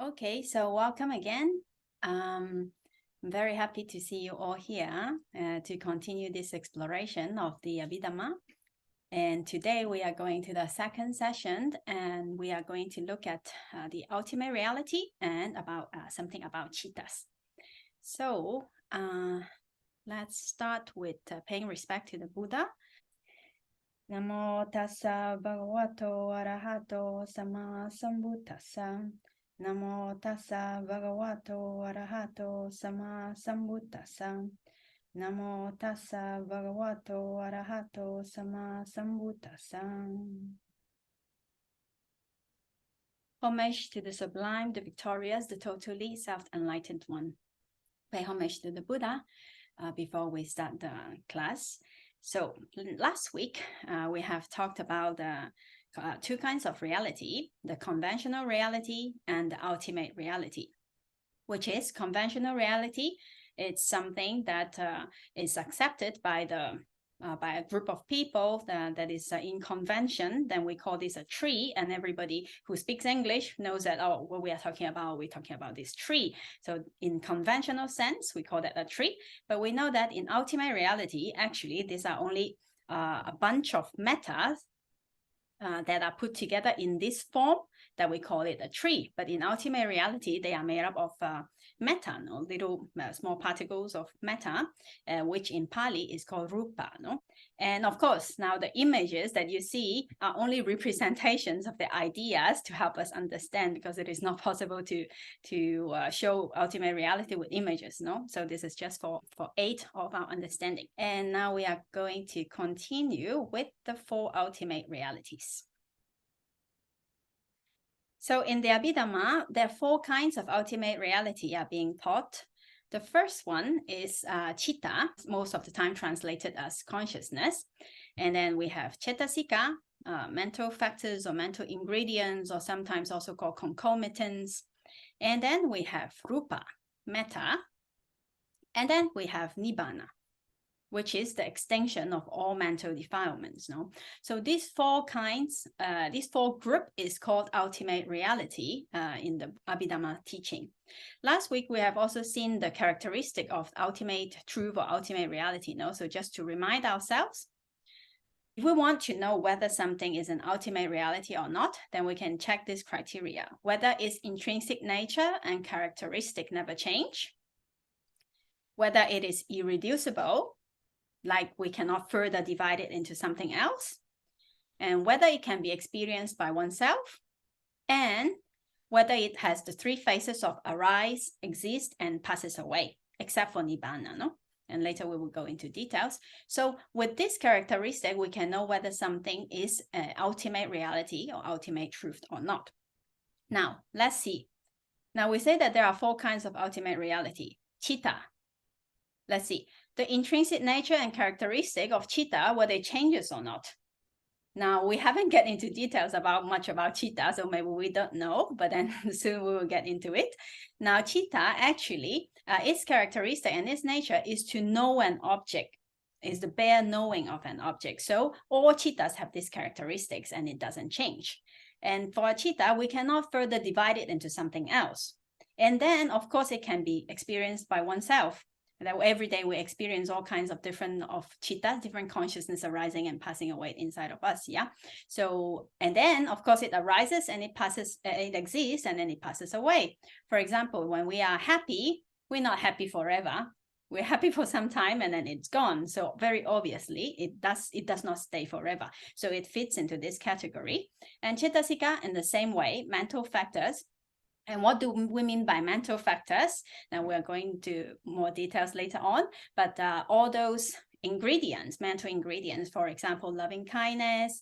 Okay, so welcome again. I'm very happy to see you all here to continue this exploration of the Abhidhamma. And today we are going to the second session, and we are going to look at the ultimate reality and about something about Cheetahs. So let's start with paying respect to the Buddha. Namo tassa bhagavato arahato sama sambuddhassa. Namo tassa bhagavato arahato sama sambuddhassa. Namo tassa bhagavato arahato sama sambuddhassa. Homage to the sublime, the victorious, the totally self-enlightened one. Pay homage to the Buddha before we start the class. So last week, we have talked about two kinds of reality, the conventional reality and the ultimate reality, which is conventional reality. It's something that is accepted by a group of people that is in convention. Then we call this a tree, and everybody who speaks English knows that, oh, what we're talking about this tree. So in conventional sense, we call that a tree, but we know that in ultimate reality, actually, these are only a bunch of metas that are put together in this form that we call it a tree. But in ultimate reality, they are made up of meta, no? Little small particles of meta, which in Pali is called rupa. No? And of course, now the images that you see are only representations of the ideas to help us understand, because it is not possible to show ultimate reality with images. No, so this is just for aid of our understanding. And now we are going to continue with the four ultimate realities. So in the Abhidhamma, there are four kinds of ultimate reality are being taught. The first one is Citta, most of the time translated as consciousness. And then we have Cetasika, mental factors or mental ingredients, or sometimes also called concomitants. And then we have Rupa Meta. And then we have Nibbana, which is the extinction of all mental defilements. No? So these four kinds, this four group is called ultimate reality in the Abhidhamma teaching. Last week, we have also seen the characteristic of ultimate truth or ultimate reality. No? So just to remind ourselves, if we want to know whether something is an ultimate reality or not, then we can check this criteria, whether its intrinsic nature and characteristic never change, whether it is irreducible, like we cannot further divide it into something else, and whether it can be experienced by oneself, and whether it has the three phases of arise, exist, and passes away, except for Nibbana, no? And later we will go into details. So with this characteristic, we can know whether something is an ultimate reality or ultimate truth or not. Now, let's see. Now we say that there are four kinds of ultimate reality. Citta. Let's see. The intrinsic nature and characteristic of Citta, whether it changes or not. Now, we haven't get into details much about Citta, so maybe we don't know, but then soon we will get into it. Now, Citta actually, its characteristic and its nature is to know an object, is the bare knowing of an object. So all Cittas have these characteristics and it doesn't change. And for a Citta, we cannot further divide it into something else. And then, of course, it can be experienced by oneself. That every day we experience all kinds of different Cittas, different consciousness arising and passing away inside of us. Yeah. So, and then of course it arises and it passes, it exists and then it passes away. For example, when we are happy, we're not happy forever. We're happy for some time and then it's gone. So very obviously it does not stay forever. So it fits into this category. And Cetasika in the same way, mental factors. And what do we mean by mental factors? Now we're going to more details later on, but all those ingredients, mental ingredients, for example, loving kindness,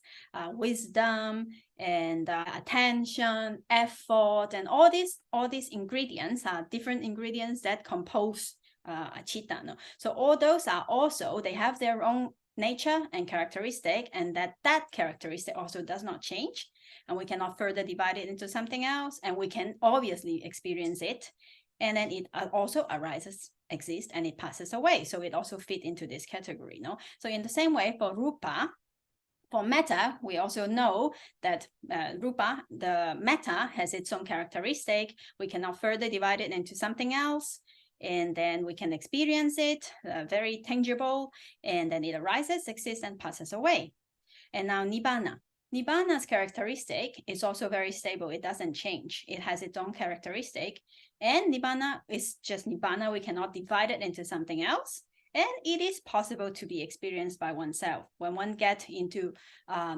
wisdom, and attention, effort, and all these ingredients are different ingredients that compose a citta. No? So all those are also, they have their own nature and characteristic, and that characteristic also does not change. And we cannot further divide it into something else, and we can obviously experience it, and then it also arises, exists, and it passes away. So it also fit into this category, no? So in the same way for Rupa, For meta, we also know that Rupa, the meta, has its own characteristic. We cannot further divide it into something else. And then we can experience it, very tangible. And then it arises, exists, and passes away. And now Nibbana. Nibbana's characteristic is also very stable. It doesn't change. It has its own characteristic. And Nibbana is just Nibbana. We cannot divide it into something else. And it is possible to be experienced by oneself. When one gets into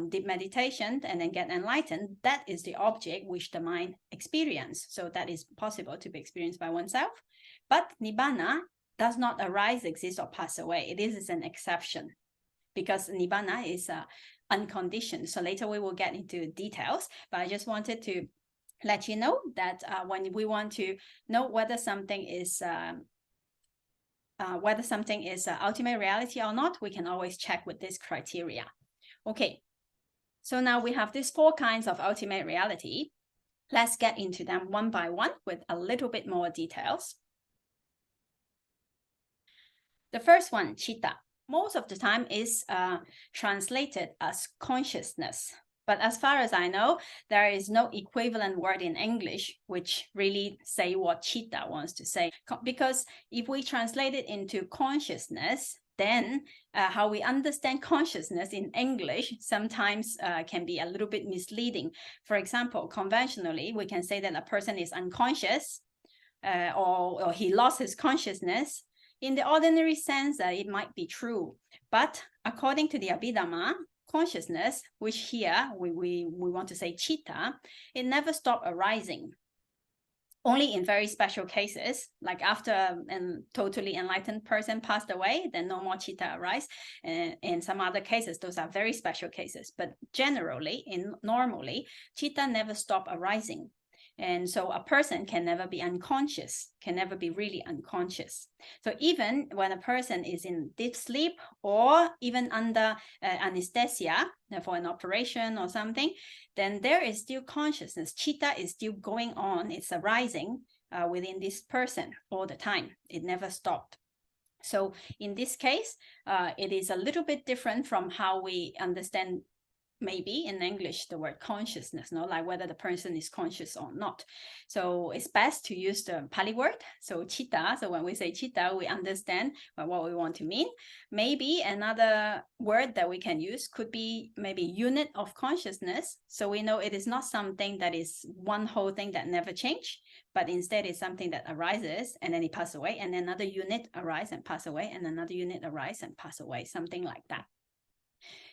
deep meditation and then get enlightened, that is the object which the mind experiences. So that is possible to be experienced by oneself. But Nibbana does not arise, exist, or pass away. It is an exception because Nibbana is unconditioned. So later we will get into details, but I just wanted to let you know that when we want to know whether something is ultimate reality or not, we can always check with this criteria. Okay, so now we have these 4 kinds of ultimate reality. Let's get into them one by one with a little bit more details. The first one, Citta, most of the time is translated as consciousness. But as far as I know, there is no equivalent word in English which really say what Citta wants to say. Because if we translate it into consciousness, then how we understand consciousness in English sometimes can be a little bit misleading. For example, conventionally, we can say that a person is unconscious or he lost his consciousness. In the ordinary sense, it might be true. But according to the Abhidhamma, consciousness, which here we want to say Citta, it never stopped arising. Only in very special cases, like after a totally enlightened person passed away, then no more Citta arise. And in some other cases, those are very special cases. But generally, normally, Citta never stopped arising. And so a person can never be unconscious, can never be really unconscious. So even when a person is in deep sleep or even under anesthesia for an operation or something, then there is still consciousness. Citta is still going on. It's arising within this person all the time. It never stopped. So in this case, it is a little bit different from how we understand maybe in English, the word consciousness, no, like whether the person is conscious or not. So it's best to use the Pali word. So Citta, so when we say Citta, we understand what we want to mean. Maybe another word that we can use could be maybe unit of consciousness. So we know it is not something that is one whole thing that never change, but instead it's something that arises and then it passes away, and another unit arise and pass away, and another unit arise and pass away, something like that.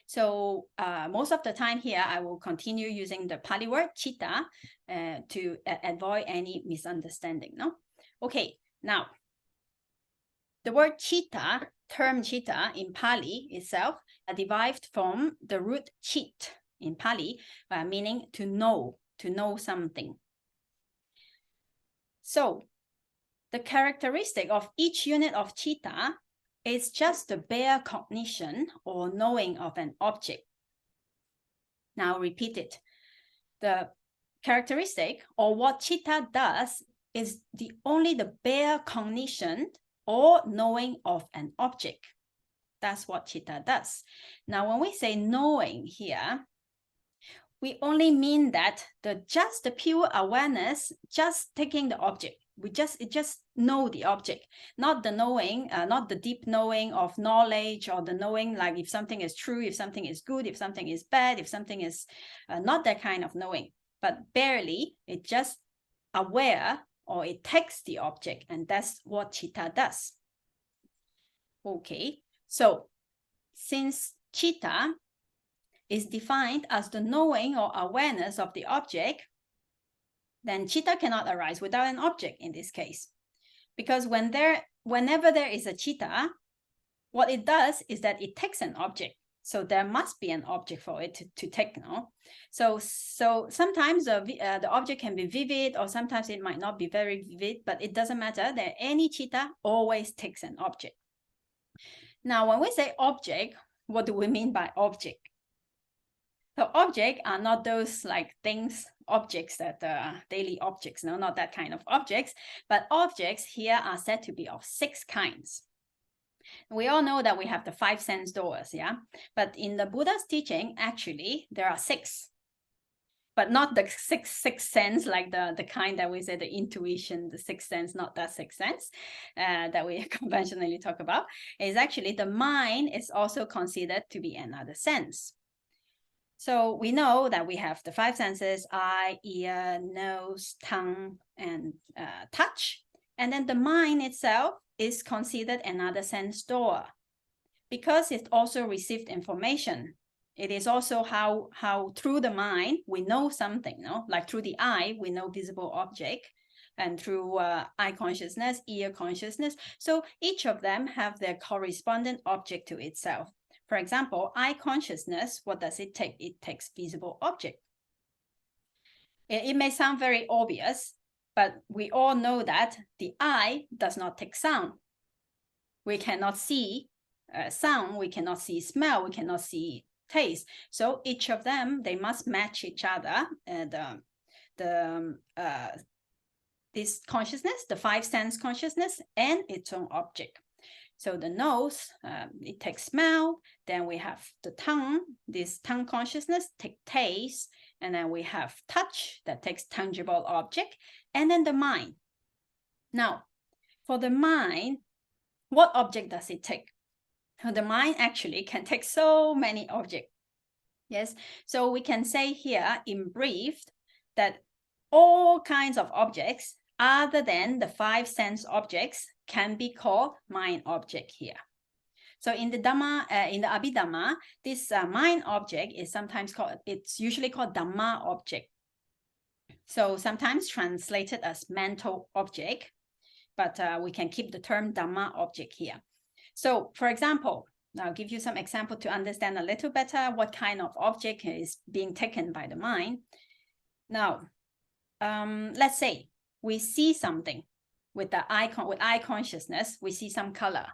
So most of the time here, I will continue using the Pali word Citta to avoid any misunderstanding. No, okay. Now, the word Citta, term Citta in Pali itself, derived from the root chit in Pali, meaning to know something. So, the characteristic of each unit of Citta is just the bare cognition or knowing of an object. Now repeat it. The characteristic or what Citta does is only the bare cognition or knowing of an object. That's what Citta does. Now, when we say knowing here, we only mean that just the pure awareness, just taking the object. We just know the object, not the knowing, not the deep knowing of knowledge, or the knowing like if something is true, if something is good, if something is bad, if something is not that kind of knowing, but barely, it just aware or it takes the object, and that's what Citta does. Okay, so since Citta is defined as the knowing or awareness of the object, then Citta cannot arise without an object in this case. Because whenever there is a Citta, what it does is that it takes an object. So there must be an object for it to take, no? So sometimes the object can be vivid, or sometimes it might not be very vivid, but it doesn't matter that any Citta always takes an object. Now, when we say object, what do we mean by object? So objects are not those like things, objects that daily objects, no, not that kind of objects, but objects here are said to be of 6 kinds. We all know that we have the 5 sense doors, yeah? But in the Buddha's teaching, actually, there are 6. But not the sixth sense, like the kind that we say the intuition, the sixth sense, not that sixth sense that we conventionally talk about. Is actually the mind is also considered to be another sense. So we know that we have the 5 senses: eye, ear, nose, tongue, and touch. And then the mind itself is considered another sense door because it also received information. It is also how through the mind we know something, no? Like through the eye, we know visible object, and through eye consciousness, ear consciousness. So each of them have their correspondent object to itself. For example, eye consciousness, what does it take? It takes visible object. It may sound very obvious, but we all know that the eye does not take sound. We cannot see sound, we cannot see smell, we cannot see taste. So each of them, they must match each other. This consciousness, the 5 sense consciousness, and its own object. So the nose, it takes smell. Then we have the tongue, this tongue consciousness take taste. And then we have touch that takes tangible object. And then the mind. Now, for the mind, what object does it take? The mind actually can take so many objects. Yes, so we can say here in brief that all kinds of objects other than the 5 sense objects can be called mind object here. So in the Dhamma, in the Abhidhamma, this mind object is sometimes called, it's usually called Dhamma object. So sometimes translated as mental object, but we can keep the term Dhamma object here. So for example, I'll give you some example to understand a little better what kind of object is being taken by the mind. Now, let's say we see something with the eye consciousness. We see some color.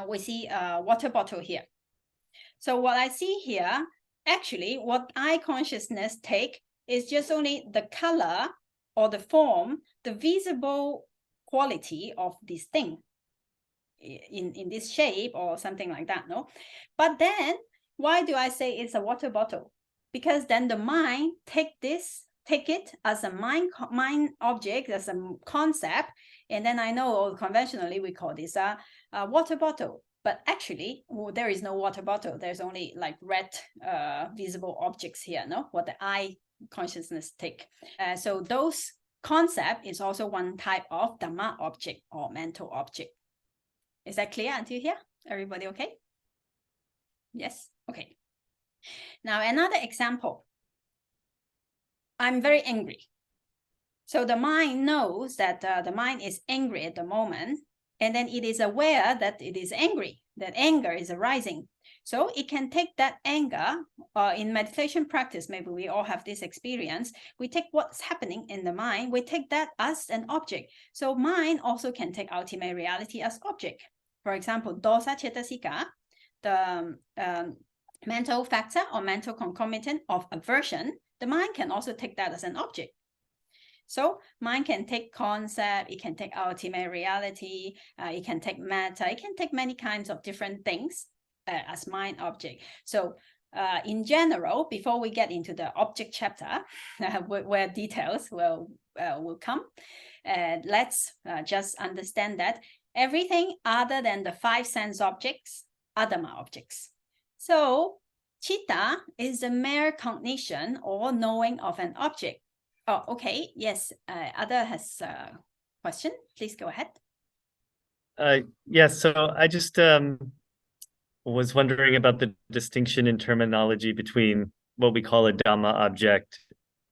We see a water bottle here. So what I see here, actually, what eye consciousness take is just only the color or the form, the visible quality of this thing in this shape or something like that, no? But then, why do I say it's a water bottle? Because then the mind take it as a mind object, as a concept, and then I know conventionally we call this a water bottle. But actually, there is no water bottle. There's only like red visible objects here, no? What the eye consciousness take. So those concept is also one type of Dhamma object or mental object. Is that clear until here? Everybody okay? Yes? Okay. Now another example. I'm very angry. So the mind knows that the mind is angry at the moment, and then it is aware that it is angry, that anger is arising. So it can take that anger, in meditation practice, maybe we all have this experience, we take what's happening in the mind, we take that as an object. So mind also can take ultimate reality as object. For example, dosa cetasika, the mental factor or mental concomitant of aversion, the mind can also take that as an object. So mind can take concept, it can take ultimate reality, it can take metta, it can take many kinds of different things as mind object. So in general, before we get into the object chapter, where details will come, let's just understand that everything other than the 5 sense objects are Dhamma objects. So Citta is the mere cognition or knowing of an object. Oh, okay. Yes. Ada has a question. Please go ahead. Yes. So I just was wondering about the distinction in terminology between what we call a Dhamma object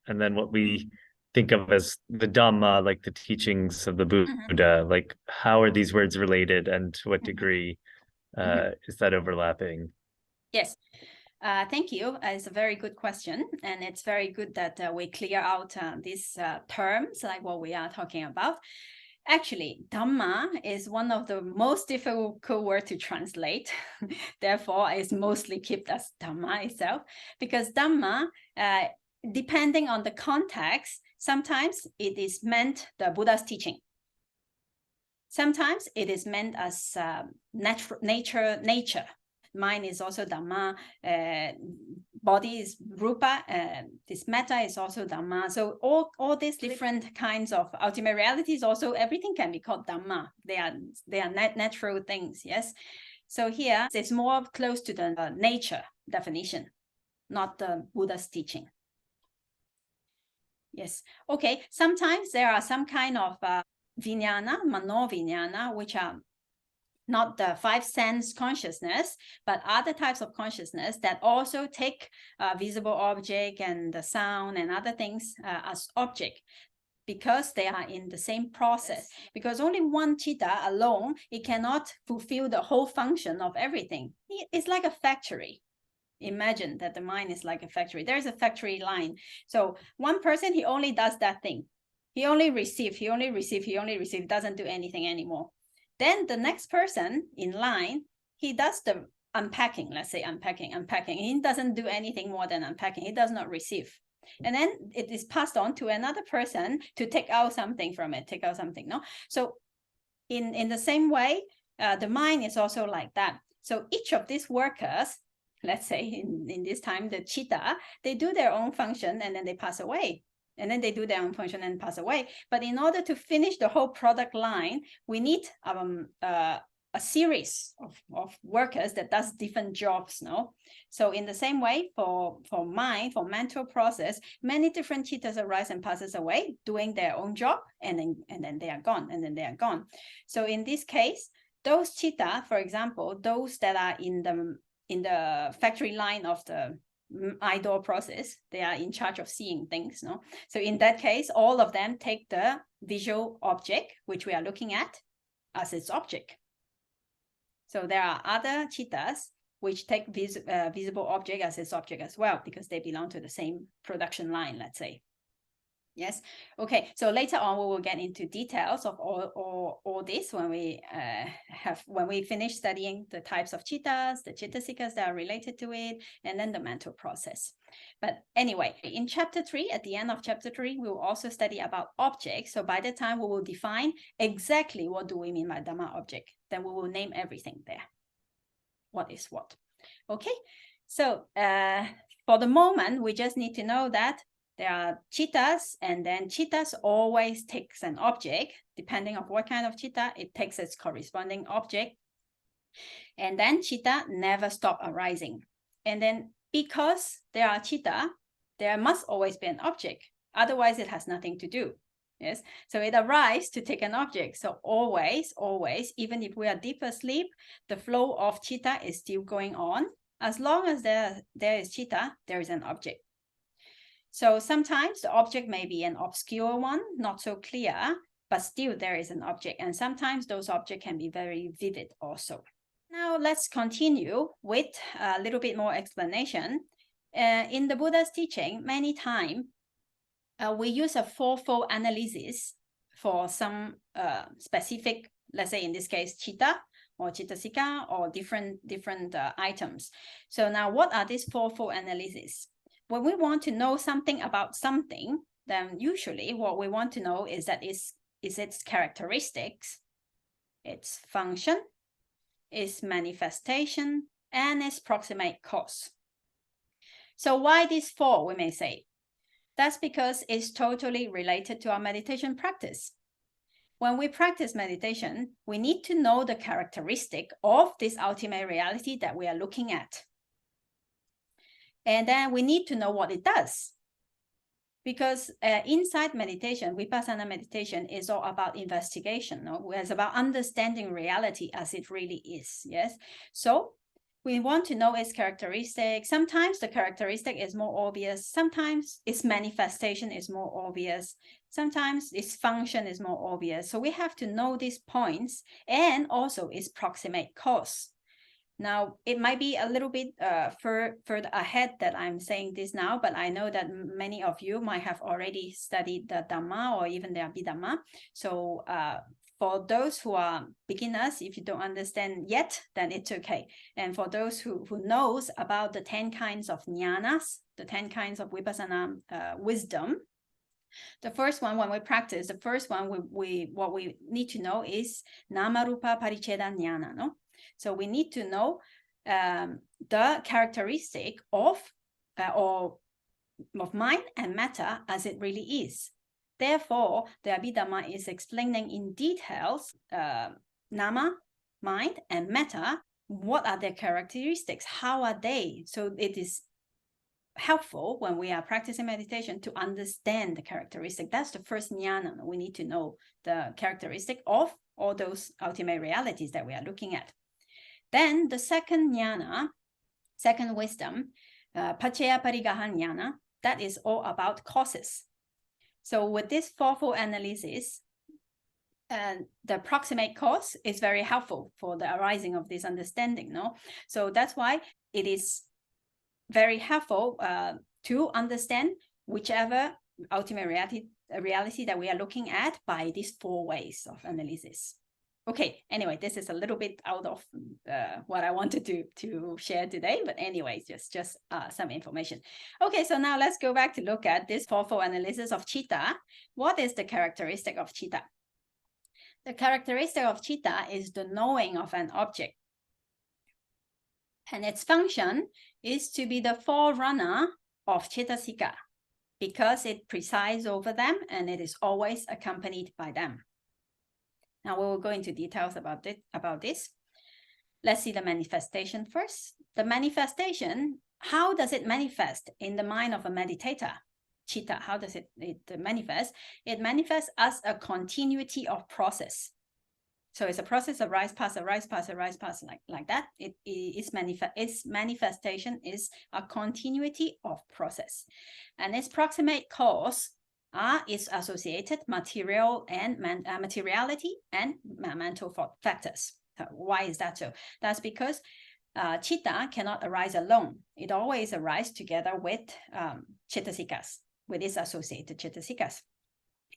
and then what we think of as the Dhamma, like the teachings of the Buddha. Like, how are these words related, and to what degree is that overlapping? Yes. Thank you. It's a very good question. And it's very good that we clear out these terms, like what we are talking about. Actually, Dhamma is one of the most difficult words to translate. Therefore, it's mostly kept as Dhamma itself. Because Dhamma, depending on the context, sometimes it is meant the Buddha's teaching. Sometimes it is meant as nature. Mind is also Dhamma. Body is Rupa. This Meta is also Dhamma. So all these different kinds of ultimate realities, also everything can be called Dhamma. They are natural things. Yes. So here it's more close to the nature definition, not the Buddha's teaching. Yes. Okay. Sometimes there are some kind of vijnana, mano vijnana, which are not the five sense consciousness, but other types of consciousness that also take visible object and the sound and other things as object, because they are in the same process. Yes. Because only one Citta alone, it cannot fulfill the whole function of everything. It's like a factory. Imagine that the mind is like a factory. There's a factory line. So one person, he only does that thing. He only receives, doesn't do anything anymore. Then the next person in line, he does the unpacking, let's say unpacking. He doesn't do anything more than unpacking. He does not receive. And then it is passed on to another person to take out something from it, no? So in the same way, the mind is also like that. So each of these workers, let's say in this time, the Citta, they do their own function and then they pass away. And then they do their own function and pass away. But in order to finish the whole product line, we need a series of workers that does different jobs, no? So in the same way, for mind, for mental process, many different Cittas arise and passes away, doing their own job, and then they are gone, So in this case, those Citta, for example, those that are in the factory line of the idol process, they are in charge of seeing things, no? So in that case, all of them take the visual object, which we are looking at, as its object. So there are other Cittas which take visible object as its object as well, because they belong to the same production line, let's say. Yes. Okay. So later on, we will get into details of all this when we finish studying the types of Cittas, the Cittasikas that are related to it, and then the mental process. But anyway, in chapter 3, at the end of chapter 3, we will also study about objects. So by the time we will define exactly what do we mean by Dhamma object, then we will name everything there. What is what? Okay. So for the moment, we just need to know that there are Cittas, and then Cittas always takes an object. Depending on what kind of Citta, it takes its corresponding object. And then Citta never stop arising. And then because there are Citta, there must always be an object. Otherwise, it has nothing to do. Yes. So it arrives to take an object. So always, even if we are deep asleep, the flow of Citta is still going on. As long as there is Citta, there is an object. So sometimes the object may be an obscure one, not so clear, but still there is an object. And sometimes those objects can be very vivid also. Now let's continue with a little bit more explanation. In the Buddha's teaching, many times we use a fourfold analysis for some specific, let's say in this case, Citta or Cittasika or different items. So now what are these fourfold analyses? When we want to know something about something, then usually what we want to know is that is its characteristics, its function, its manifestation, and its proximate cause. So why these four, we may say? That's because it's totally related to our meditation practice. When we practice meditation, we need to know the characteristic of this ultimate reality that we are looking at. And then we need to know what it does. Because inside meditation, Vipassana meditation is all about investigation. No? It's about understanding reality as it really is. Yes. So we want to know its characteristics. Sometimes the characteristic is more obvious. Sometimes its manifestation is more obvious. Sometimes its function is more obvious. So we have to know these points and also its proximate cause. Now, it might be a little bit further ahead that I'm saying this now, but I know that many of you might have already studied the Dhamma or even the Abhidhamma. So for those who are beginners, if you don't understand yet, then it's okay. And for those who knows about the 10 kinds of jnanas, the 10 kinds of Vipassana wisdom, The first one, when we practice, the first one, what we need to know is Nama Rupa Paricheda Jnana, no? So we need to know the characteristic of mind and matter as it really is. Therefore, the Abhidhamma is explaining in details Nama, mind, and matter. What are their characteristics? How are they? So it is helpful when we are practicing meditation to understand the characteristic. That's the first jnana. We need to know the characteristic of all those ultimate realities that we are looking at. Then the second jnana, second wisdom, Paccaya Parigaha jnana, that is all about causes. So with this fourfold analysis, the proximate cause is very helpful for the arising of this understanding, no? So that's why it is very helpful to understand whichever ultimate reality that we are looking at by these four ways of analysis. Okay, anyway, this is a little bit out of what I wanted to share today, but anyways, just some information. Okay, so now let's go back to look at this fourfold analysis of Citta. What is the characteristic of Citta? The characteristic of Citta is the knowing of an object. And its function is to be the forerunner of Cetasika because it presides over them and it is always accompanied by them. Now we will go into details about this. Let's see the manifestation first. The manifestation, how does it manifest in the mind of a meditator? Citta, how does it manifest? It manifests as a continuity of process. So it's a process of rise, pass, like that. Its manifestation is a continuity of process. And its proximate cause is associated materiality and mental factors. Why is that so? That's because Citta cannot arise alone. It always arises together with Cetasikas, with its associated Cetasikas.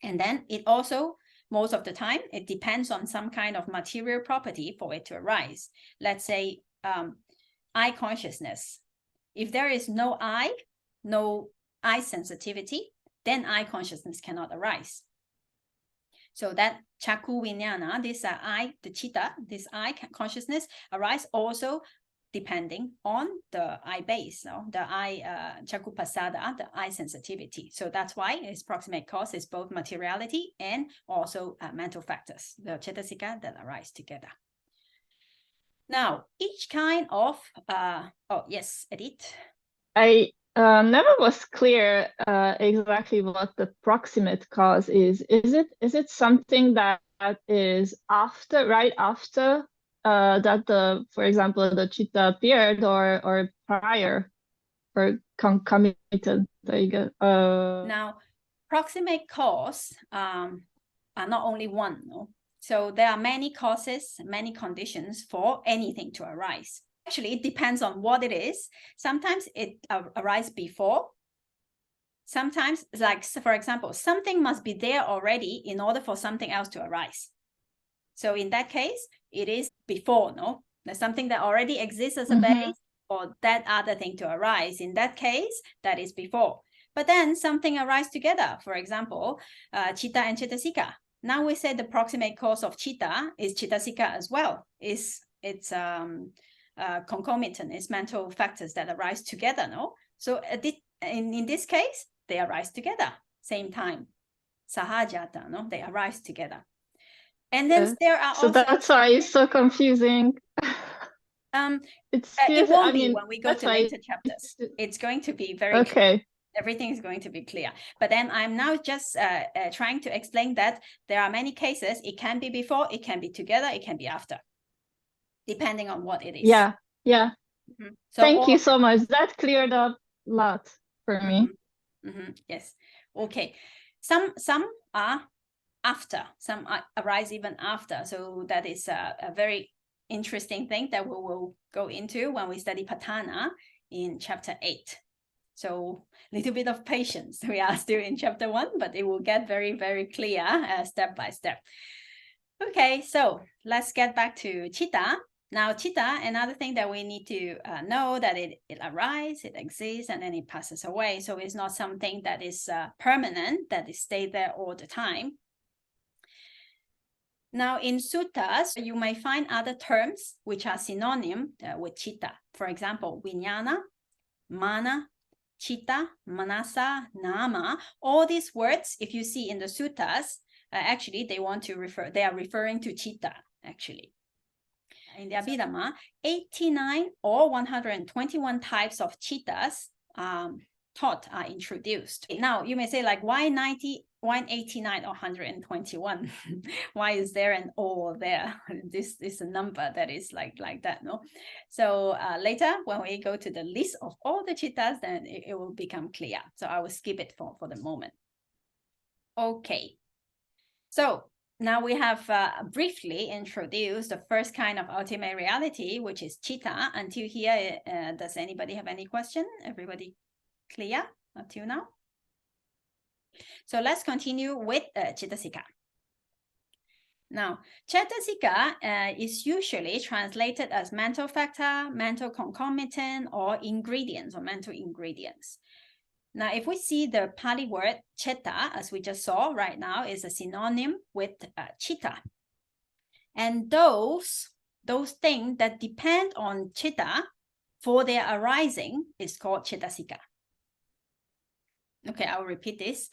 And then it also, most of the time, it depends on some kind of material property for it to arise. Let's say eye consciousness. If there is no eye sensitivity, then eye consciousness cannot arise. So that Chakku Vijnana, this eye, the Citta, this eye consciousness arise also depending on the eye base, no? The eye Chakku Pasada, the eye sensitivity. So that's why its proximate cause is both materiality and also mental factors, the Cetasika that arise together. Now, each kind of, oh yes, Edith. I never was clear exactly what the proximate cause is. Is it something that is after, right after that for example, the Citta appeared, or prior, or concomitant? Now, proximate cause are not only one, no? So there are many causes, many conditions for anything to arise. Actually, it depends on what it is. Sometimes it arises before. Sometimes, like for example, something must be there already in order for something else to arise. So in that case, it is before, no? There's something that already exists as a base for that other thing to arise. In that case, that is before. But then something arises together. For example, Citta and Cetasika. Now we say the proximate cause of Citta is Cetasika as well. It's concomitant, it's mental factors that arise together, no? So in this case, they arise together, same time. Sahajata, no? They arise together. And then there are so also... that's why it's so confusing. It won't be when we go to later chapters. It's going to be very clear. Everything is going to be clear. But then I'm now just trying to explain that there are many cases. It can be before, it can be together, it can be after, depending on what it is. Yeah. So thank you so much. That cleared up a lot for me. Yes. Okay. Some are after, some arise even after. So that is a very interesting thing that we will go into when we study Patthana in chapter 8. So a little bit of patience. We are still in chapter 1, but it will get very, very clear step by step. Okay, so let's get back to Citta. Now, Citta, another thing that we need to know that it arises, it exists, and then it passes away. So it's not something that is permanent, that is stay there all the time. Now, in suttas, you may find other terms which are synonym with Citta. For example, Vijnana, Mana, Citta, Manasa, Nama. All these words, if you see in the suttas, actually they are referring to Citta, actually. In the Abhidhamma, 89 or 121 types of Cheetahs taught are introduced. Now, you may say, like, why 90, why 89 or 121? Why is there an or there? This is a number that is like that, no? So later, when we go to the list of all the Cheetahs, then it will become clear. So I will skip it for the moment. Okay. So now we have briefly introduced the first kind of ultimate reality, which is Citta. Until here, does anybody have any question? Everybody clear up till now? So let's continue with Cetasika. Now, Cetasika is usually translated as mental factor, mental concomitant, or ingredients, or mental ingredients. Now, if we see the Pali word Citta, as we just saw right now, is a synonym with Citta. And those things that depend on Citta for their arising is called Cetasika. Okay, I'll repeat this.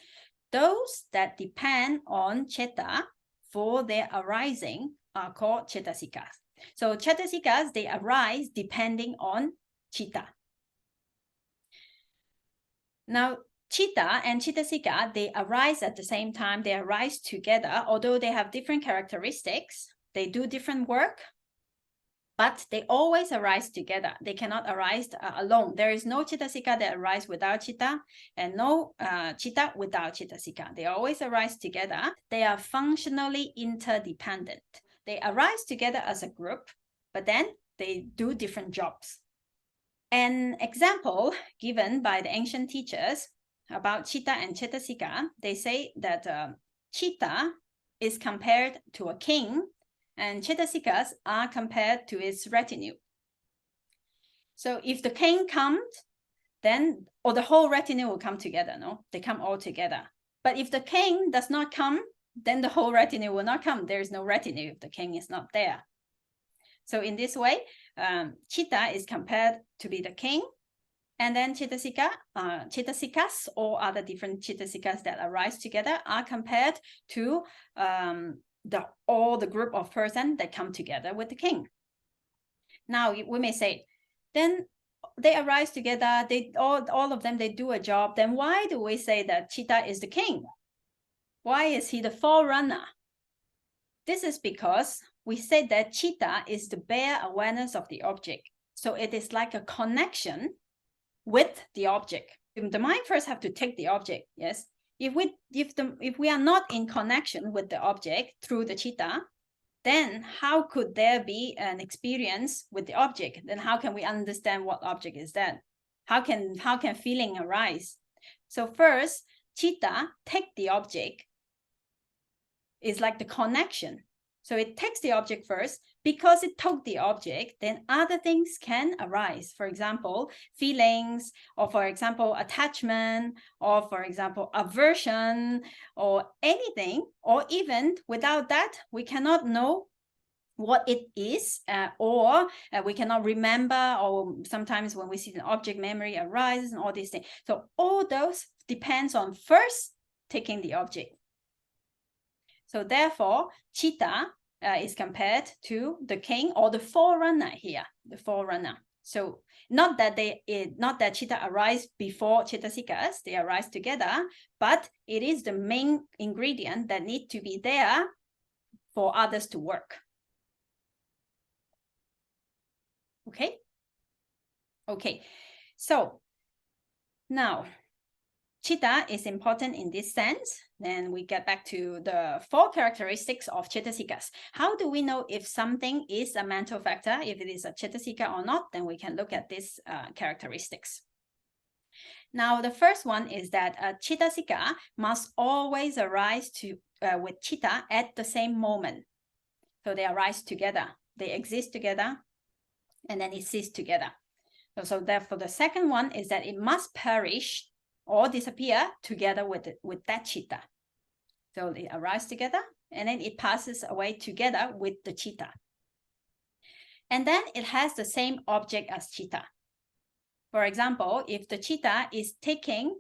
Those that depend on Citta for their arising are called Cetasikas. So Cetasikas, they arise depending on Citta. Now, Citta and Cetasika, they arise at the same time. They arise together, although they have different characteristics. They do different work, but they always arise together. They cannot arise alone. There is no Cetasika that arise without Citta, and no Citta without Cetasika. They always arise together. They are functionally interdependent. They arise together as a group, but then they do different jobs. An example given by the ancient teachers about Citta and Cetasika, they say that Citta is compared to a king, and Cetasikas are compared to its retinue. So if the king comes, then the whole retinue will come together, no? They come all together. But if the king does not come, then the whole retinue will not come. There is no retinue if the king is not there. So in this way, Citta is compared to be the king, and then Cetasikas, or other different Cetasikas that arise together, are compared to all the group of persons that come together with the king. Now we may say, then they arise together, all of them, they do a job. Then why do we say that Citta is the king? Why is he the forerunner? This is because we said that Citta is the bare awareness of the object. So it is like a connection with the object. The mind first have to take the object, yes? If we are not in connection with the object through the Citta, then how could there be an experience with the object? Then how can we understand what object is that? How can feeling arise? So first, Citta take the object. Is like the connection. So it takes the object first. Because it took the object, then other things can arise. For example, feelings, or for example, attachment, or for example, aversion, or anything. Or even without that, we cannot know what it is, or we cannot remember, or sometimes when we see an object, memory arises and all these things. So all those depends on first taking the object. So therefore, Citta is compared to the king, or the forerunner here, the forerunner. So not that Citta arise before Cetasikas, they arise together, but it is the main ingredient that need to be there for others to work. Okay. So now, Citta is important in this sense. Then we get back to the 4 characteristics of Cetasikas. How do we know if something is a mental factor, if it is a Cetasika or not? Then we can look at these characteristics. Now, the first one is that a Cetasika must always arise with Citta at the same moment. So they arise together. They exist together. and then it ceases together. So therefore, the second one is that it must perish or disappear together with that cheetah. So they arise together, and then it passes away together with the cheetah. And then it has the same object as cheetah. For example, if the cheetah is taking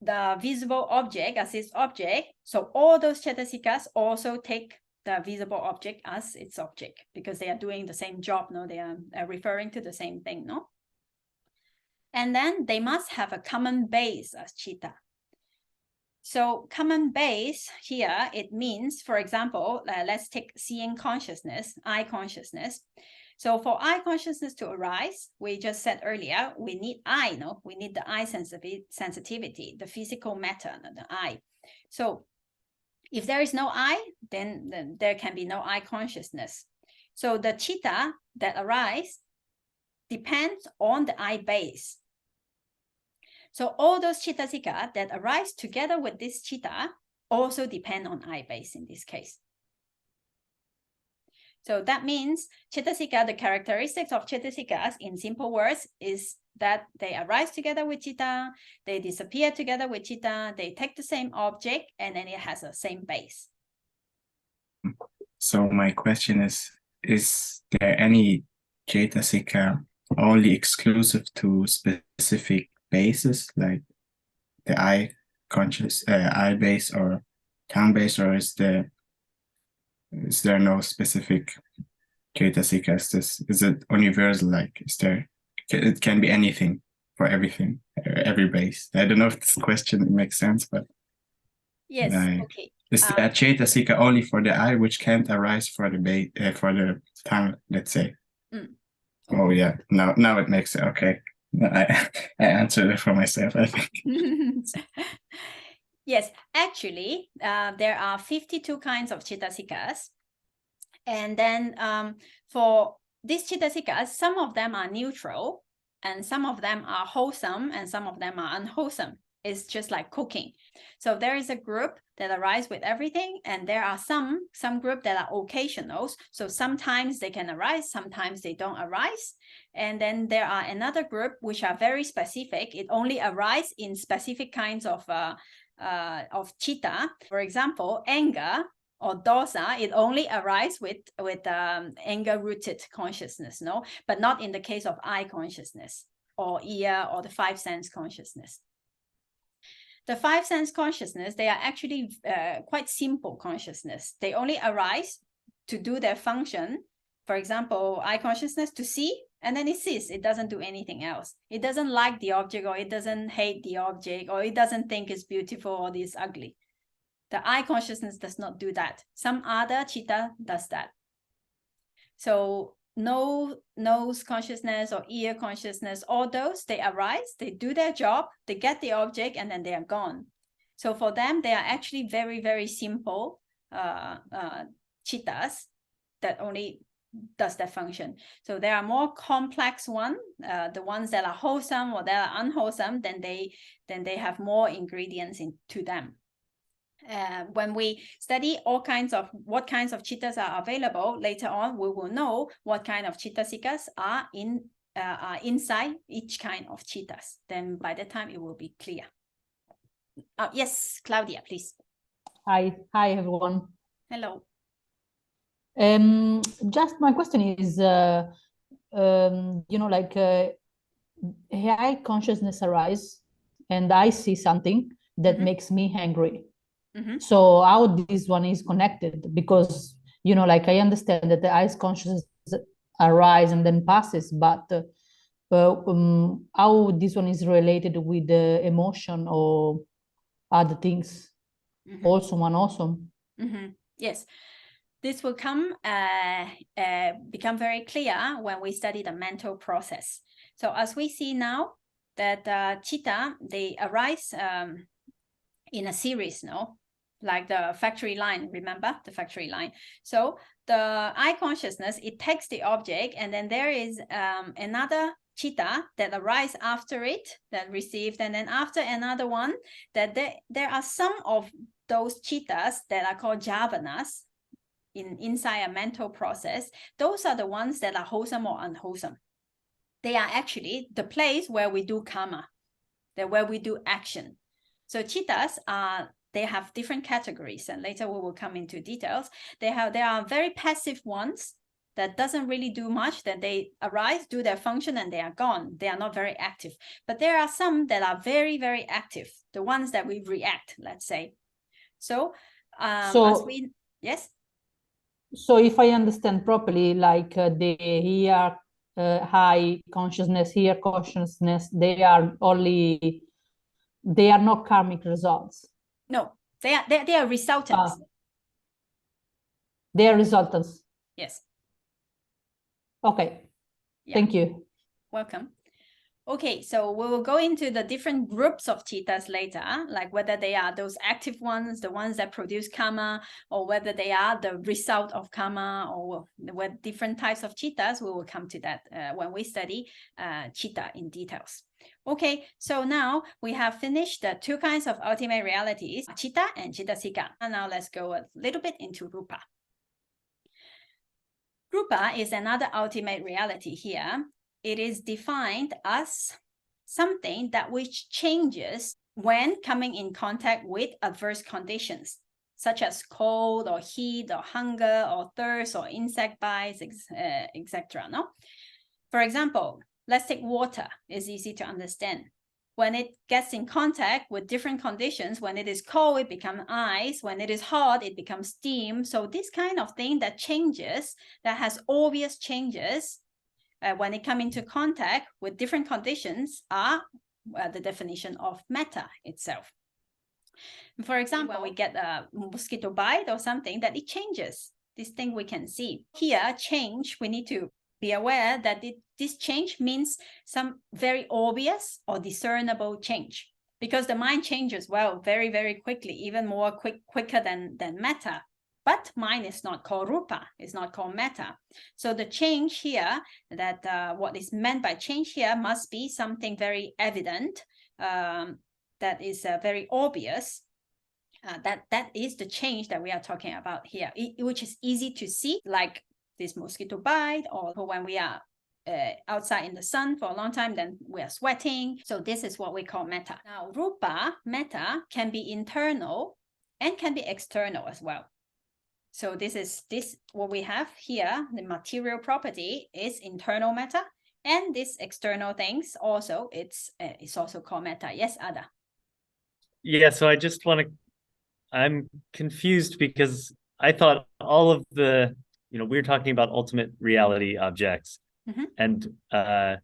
the visible object as its object, so all those Cetasikas also take the visible object as its object, because they are doing the same job, no? They are referring to the same thing, no? And then they must have a common base as cheetah. So common base here, it means, for example, let's take seeing consciousness, eye consciousness. So for eye consciousness to arise, we just said earlier, we need eye, no? We need the eye sensitivity, the physical matter, the eye. So if there is no eye, then there can be no eye consciousness. So the cheetah that arise depends on the eye base. So all those Cetasika that arise together with this cheetah also depend on eye base in this case. So that means Cetasika, the characteristics of Cetasikas in simple words is that they arise together with cheetah, they disappear together with cheetah, they take the same object, and then it has the same base. So my question is there any Cetasika only exclusive to specific bases, like the eye base or tongue base, or is there no specific Cetasika? Is it universal? Like, it can be anything for everything, every base. I don't know if this question makes sense, but yes, okay. Is the Cetasika only for the eye, which can't arise for the base for the tongue, let's say? Oh yeah, now it makes it okay. I answered it for myself, I think. Yes, actually, there are 52 kinds of Cetasikas. And then for these Cetasikas, some of them are neutral, and some of them are wholesome, and some of them are unwholesome. It's just like cooking. So there is a group that arise with everything, and there are some group that are occasionals. So sometimes they can arise, sometimes they don't arise. And then there are another group which are very specific. It only arises in specific kinds of cheetah. For example, anger or dosa, it only arises with anger-rooted consciousness, no? But not in the case of eye consciousness or ear or the five sense consciousness. The five sense consciousness, they are actually quite simple consciousness. They only arise to do their function. For example, eye consciousness to see, and then it sees. It doesn't do anything else. It doesn't like the object, or it doesn't hate the object, or it doesn't think it's beautiful or it's ugly. The eye consciousness does not do that. Some other cheetah does that. So nose consciousness or ear consciousness, all those, they arise, they do their job, they get the object, and then they are gone. So for them, they are actually very, very simple cheetahs that only does that function. So there are more complex ones, the ones that are wholesome or that are unwholesome, then they have more ingredients into them. When we study what kinds of cheetahs are available later on, we will know what kind of Cetasikas are inside each kind of cheetahs. Then by the time it will be clear. Yes, Claudia, please. Hi everyone. Hello. Just my question is, like eye consciousness arise, and I see something that makes me angry. So how this one is connected? Because like I understand that the eye consciousness arise and then passes, but how this one is related with the emotion or other things? Awesome and awesome. Yes, this will become very clear when we study the mental process. So as we see now that cheetah, they arise in a series, no? Like the factory line, remember the factory line? So the eye consciousness, it takes the object, and then there is another cheetah that arises after it, that received, and then after another one, that there are some of those cheetahs that are called javanas inside a mental process, those are the ones that are wholesome or unwholesome. They are actually the place where we do karma, where we do action. So Cheetahs they have different categories, and later we will come into details. There are very passive ones that doesn't really do much, that they arise, do their function, and they are gone. They are not very active. But there are some that are very, very active, the ones that we react, let's say. So, yes? So if I understand properly, like the here high consciousness, here consciousness, they are not karmic results. No, they are resultants. They are resultants. Yes. Okay. Yeah. Thank you. Welcome. Okay, so we will go into the different groups of cheetahs later, like whether they are those active ones, the ones that produce karma, or whether they are the result of karma, or with different types of cheetahs. We will come to that when we study cheetah in details. Okay, so now we have finished the two kinds of ultimate realities, Citta and Citta. And now let's go a little bit into Rupa. Rupa is another ultimate reality here. It is defined as something that which changes when coming in contact with adverse conditions, such as cold or heat or hunger or thirst or insect bites, etc. No? For example, let's take water. It's easy to understand. When it gets in contact with different conditions, when it is cold, it becomes ice. When it is hot, it becomes steam. So this kind of thing that changes, that has obvious changes, when it comes into contact with different conditions are the definition of metta itself. For example, when we get a mosquito bite or something, that it changes. This thing we can see. Here, change, we need to be aware that this change means some very obvious or discernible change, because the mind changes, well, very, very quickly, even more quicker than metta. But mind is not called rupa, it's not called metta. So the change here, that what is meant by change here must be something very evident, that is very obvious. That is the change that we are talking about here, which is easy to see, like this mosquito bite, or when we are outside in the sun for a long time, then we are sweating. So this is what we call metta. Now, rupa, metta, can be internal and can be external as well. So this what we have here, the material property is internal metta, and this external things also, it's also called metta. Yes, Ada? Yeah, so I just want to, I'm confused because I thought all of the, we're talking about ultimate reality objects, and I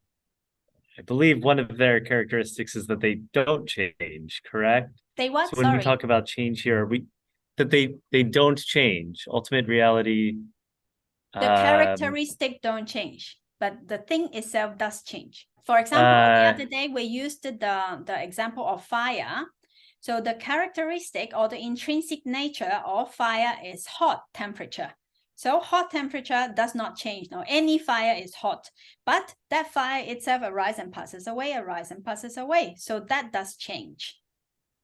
believe one of their characteristics is that they don't change, correct? They what? So when we talk about change here, that they don't change. Ultimate reality. The characteristic don't change, but the thing itself does change. For example, the other day we used the example of fire. So the characteristic or the intrinsic nature of fire is hot temperature. So hot temperature does not change. Now, any fire is hot, but that fire itself arises and passes away. So that does change.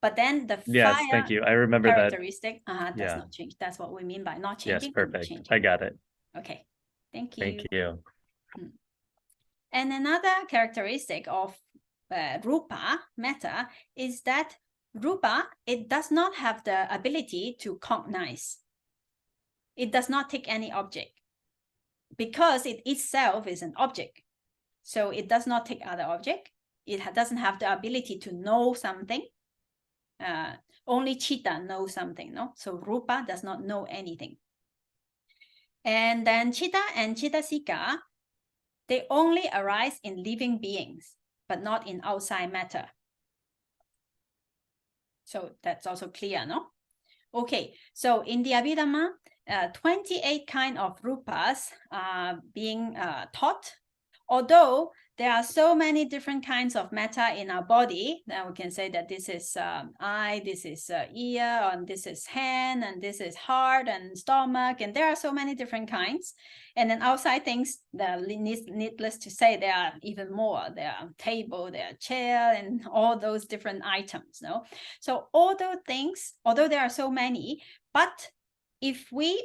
But then the fire, thank you. I remember characteristic does not change. That's what we mean by not changing. Yes, perfect. I got it. Okay, thank you. Thank you. And another characteristic of rupa, metta, is that rupa, it does not have the ability to cognize. It does not take any object, because it itself is an object. So it does not take other object. It doesn't have the ability to know something. Only Citta knows something, no? So rupa does not know anything. And then Citta and Citta, they only arise in living beings, but not in outside matter. So that's also clear, no? Okay, so in the Abhidhamma, 28 kind of rupas are being taught. Although there are so many different kinds of metta in our body, then we can say that this is eye, this is ear, and this is hand, and this is heart and stomach, and there are so many different kinds. And then outside things, needless to say, there are even more. There are table, there are chair, and all those different items. No, so all those things, although there are so many, but if we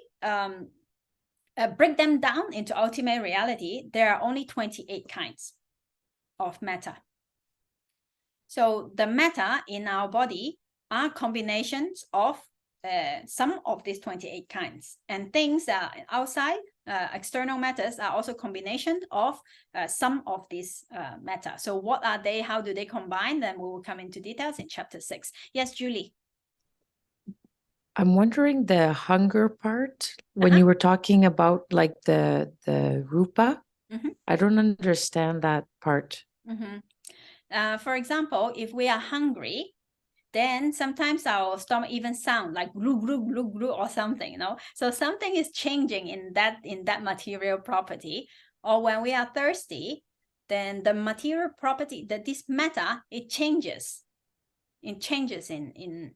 break them down into ultimate reality, there are only 28 kinds of matter. So the matter in our body are combinations of some of these 28 kinds, and things that are outside, external matters, are also combination of some of these matter. So what are they? How do they combine? Then we will come into details in chapter 6. Yes, Julie. I'm wondering the hunger part when you were talking about like the rupa. I don't understand that part. For example, if we are hungry, then sometimes our stomach even sound like glu glu glu glu or something, you know. So something is changing in that material property. Or when we are thirsty, then the material property, that this matter, it changes. It changes in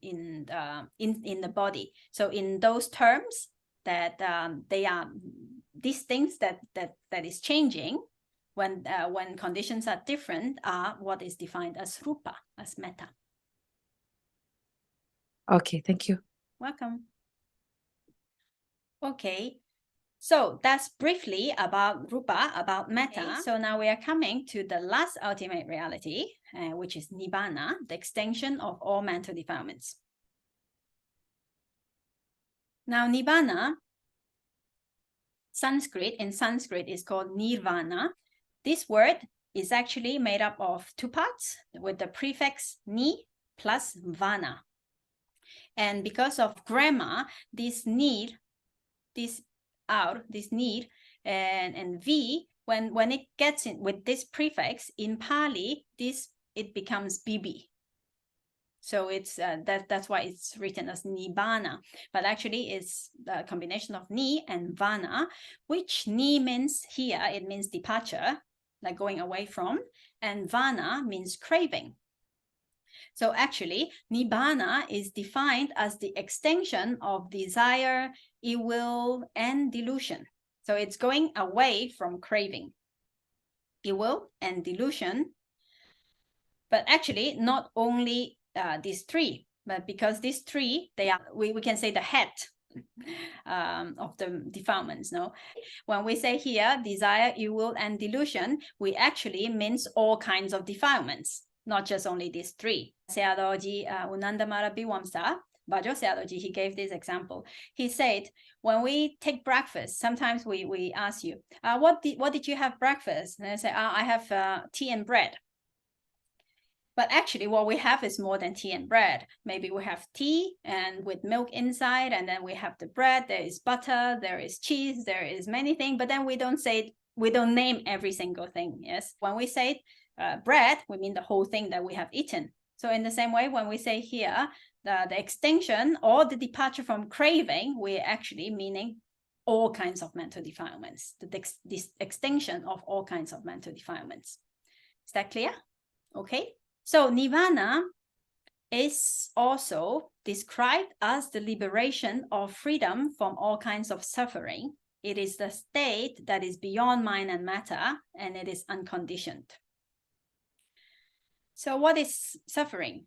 the body. So in those terms, that they are these things that is changing when conditions are different are what is defined as rupa, as metta. Okay, thank you. Welcome. Okay, so that's briefly about rupa, about metta. Okay, so now we are coming to the last ultimate reality, which is Nibbana, the extinction of all mental defilements. Now, Nibbana, in Sanskrit is called Nirvana. This word is actually made up of two parts with the prefix ni plus vana. And because of grammar, this need, and v, when it gets in with this prefix in Pali, it becomes bibi. So it's that's why it's written as Nibbana, but actually it's the combination of ni and vana, which ni means here, it means departure, like going away from, and vana means craving. So actually, Nibbana is defined as the extinction of desire, ill will, and delusion. So it's going away from craving, ill will, and delusion. But actually, not only these three, but because these three, they are, we can say the head of the defilements. No, when we say here desire, ill will, and delusion, we actually means all kinds of defilements, not just only these three. Sayadaw-ji Unandamara Biwamsa, Bajo Sayadaw-ji, he gave this example. He said, when we take breakfast, sometimes we ask you, what did you have breakfast? And I say, I have tea and bread. But actually what we have is more than tea and bread. Maybe we have tea and with milk inside, and then we have the bread, there is butter, there is cheese, there is many things, but then we don't name every single thing. Yes, when we say bread, we mean the whole thing that we have eaten. So in the same way, when we say here the extinction or the departure from craving, we're actually meaning all kinds of mental defilements, this extinction of all kinds of mental defilements. Is that clear? Okay. So Nirvana is also described as the liberation of freedom from all kinds of suffering. It is the state that is beyond mind and matter, and it is unconditioned. So what is suffering?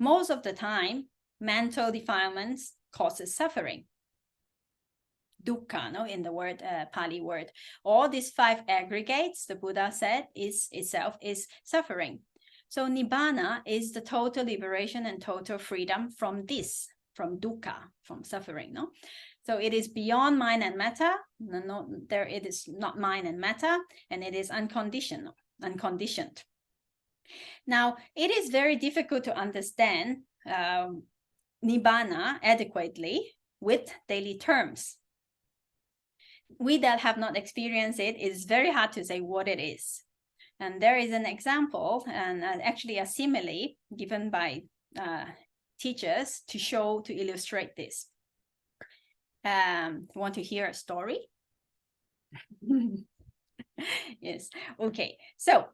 Most of the time, mental defilements causes suffering. Dukkha, no, in the word Pali word. All these five aggregates, the Buddha said, itself is suffering. So Nibbana is the total liberation and total freedom from this, from dukkha, from suffering. No, so it is beyond mind and matter. No, there it is not mind and matter, and it is unconditional, unconditioned. Now, it is very difficult to understand Nibbana adequately with daily terms. We that have not experienced it, is very hard to say what it is. And there is an example and actually a simile given by teachers to illustrate this. Want to hear a story? Yes. Okay. So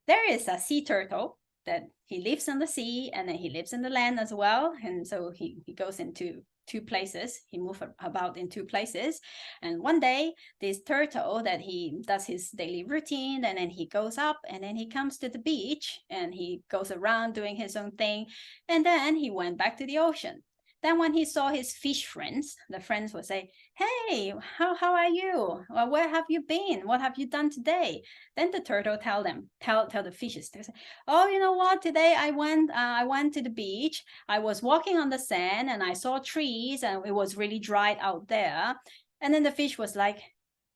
there is a sea turtle that he lives on the sea and then he lives in the land as well. And so he goes into two places. He moves about in two places. And one day, this turtle that he does his daily routine, and then he goes up and then he comes to the beach and he goes around doing his own thing. And then he went back to the ocean. Then when he saw his fish friends, the friends would say, hey, how are you? Well, where have you been? What have you done today? Then the turtle tell the fishes, they say, oh, you know what? Today I went to the beach. I was walking on the sand and I saw trees and it was really dried out there. And then the fish was like,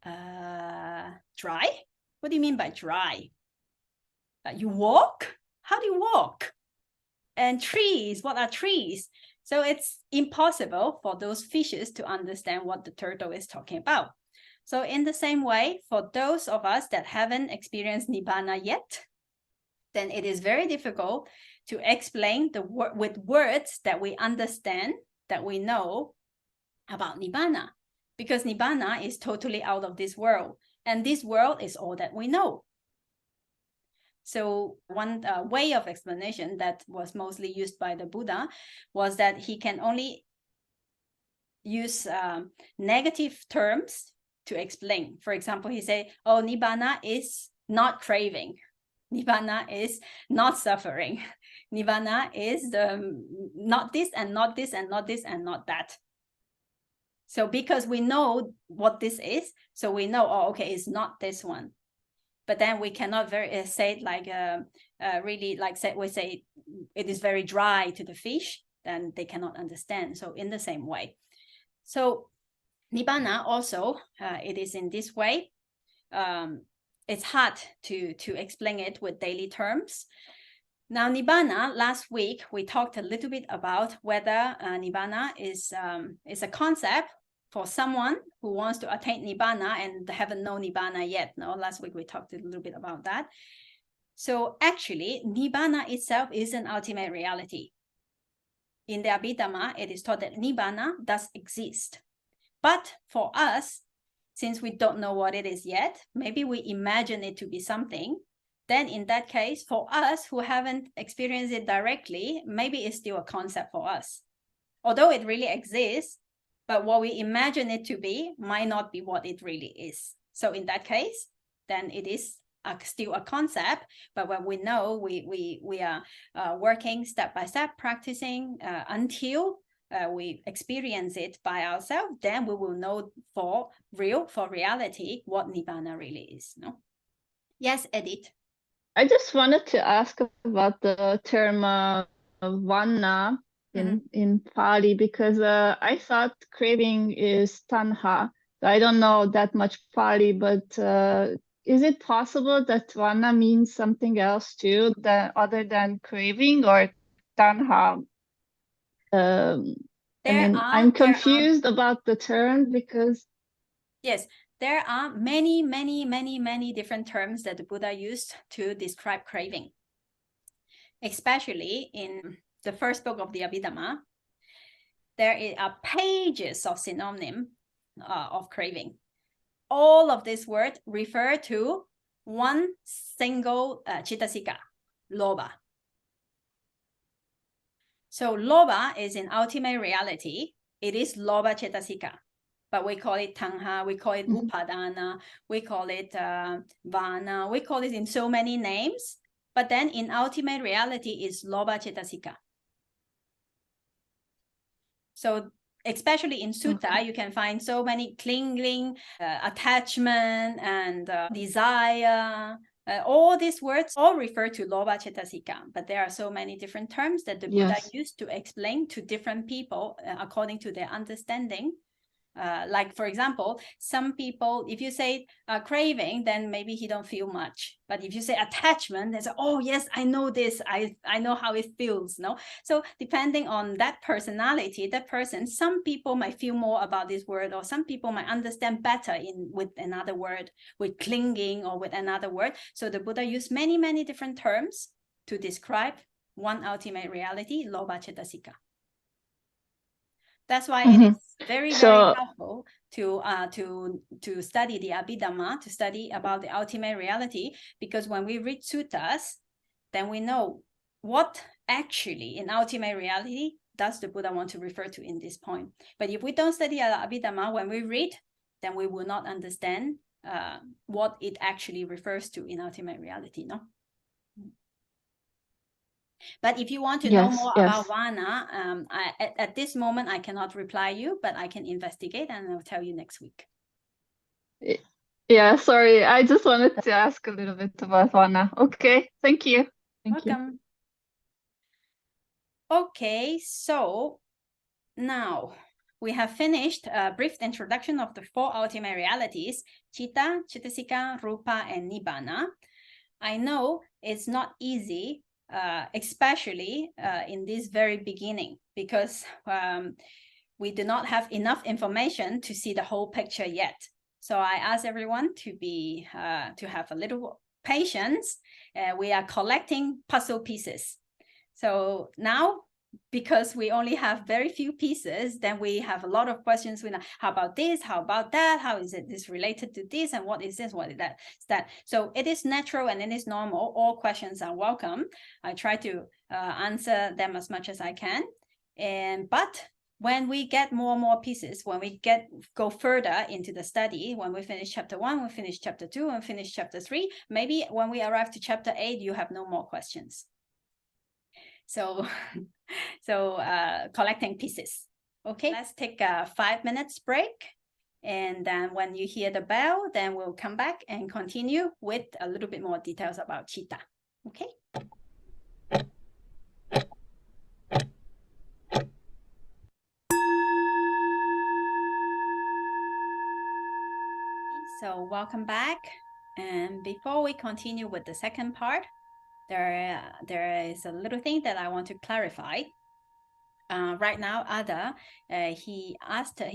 dry? What do you mean by dry? You walk? How do you walk? And trees, what are trees? So it's impossible for those fishes to understand what the turtle is talking about. So in the same way, for those of us that haven't experienced Nibbana yet, then it is very difficult to explain with words that we understand, that we know about Nibbana, because Nibbana is totally out of this world, and this world is all that we know. So one way of explanation that was mostly used by the Buddha was that he can only use negative terms to explain. For example, he said, oh, Nibbana is not craving. Nibbana is not suffering. Nibbana is not this and not this and not this and not that. So because we know what this is, so we know, oh, okay, it's not this one. But then we cannot say it like really like we say it is very dry to the fish, then they cannot understand. So in the same way. So Nibbana also, it is in this way. It's hard to explain it with daily terms. Now Nibbana, last week we talked a little bit about whether Nibbana is a concept for someone who wants to attain Nibbana and haven't known Nibbana yet. No, last week we talked a little bit about that. So actually, Nibbana itself is an ultimate reality. In the Abhidhamma, it is taught that Nibbana does exist. But for us, since we don't know what it is yet, maybe we imagine it to be something. Then in that case, for us who haven't experienced it directly, maybe it's still a concept for us. Although it really exists, but what we imagine it to be might not be what it really is. So in that case, then it is still a concept. But when we know we are working step by step, practicing until we experience it by ourselves, then we will know for reality, what Nibbana really is. No? Yes, Edith. I just wanted to ask about the term vana in Pali, because I thought craving is tanha. I don't know that much Pali, but is it possible that vana means something else too, other than craving, or tanha? I'm confused about the term because... Yes, there are many different terms that the Buddha used to describe craving. Especially in the first book of the Abhidhamma, there are pages of synonyms of craving. All of these words refer to one single Citasika, lobha. So lobha is in ultimate reality. It is lobha Cetasika. But we call it tanha, we call it upadana, we call it vana, we call it in so many names. But then in ultimate reality is lobha Cetasika. So especially in sutta, you can find so many clinging, attachment, and desire. All these words all refer to lobha Cetasika, but there are so many different terms that the Buddha used to explain to different people according to their understanding. Like, for example, some people, if you say craving, then maybe he don't feel much. But if you say attachment, they say, oh, yes, I know this. I know how it feels. No, so depending on that personality, that person, some people might feel more about this word, or some people might understand better with another word, with clinging or with another word. So the Buddha used many different terms to describe one ultimate reality, lobha Cetasika. That's why it is very helpful to study the Abhidhamma, to study about the ultimate reality, because when we read suttas, then we know what actually in ultimate reality does the Buddha want to refer to in this point. But if we don't study the Abhidhamma, when we read, then we will not understand what it actually refers to in ultimate reality, no? But if you want to know more about Vana, at this moment, I cannot reply you, but I can investigate and I'll tell you next week. Yeah, sorry. I just wanted to ask a little bit about Vana. Okay, thank you. Welcome. Okay, so now we have finished a brief introduction of the 4 ultimate realities, Citta, Cetasika, Rupa, and Nibbana. I know it's not easy, especially in this very beginning, because we do not have enough information to see the whole picture yet. So I ask everyone to have a little patience. We are collecting puzzle pieces. So now, because we only have very few pieces, then we have a lot of questions. We know, how about this? How about that? How is it this related to this? And what is this? What is that? So it is natural and it is normal. All questions are welcome. I try to answer them as much as I can. But when we get more and more pieces, when we go further into the study, when we finish chapter 1, we finish chapter 2, and finish chapter 3, maybe when we arrive to chapter 8, you have no more questions. So collecting pieces. Okay, let's take a 5 minutes break. And then when you hear the bell, then we'll come back and continue with a little bit more details about Citta. Okay. So welcome back. And before we continue with the second part, there is a little thing that I want to clarify. Right now, he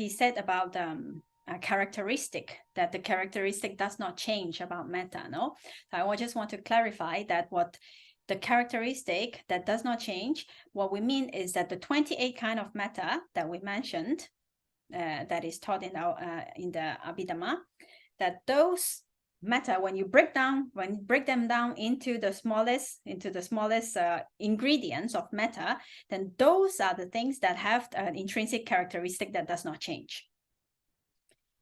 said about a characteristic, that the characteristic does not change about metta, no? So I just want to clarify that what the characteristic that does not change, what we mean is that the 28 kind of metta that we mentioned, that is taught in the Abhidhamma, that those metta, when you break them down into the smallest ingredients of metta, then those are the things that have an intrinsic characteristic that does not change.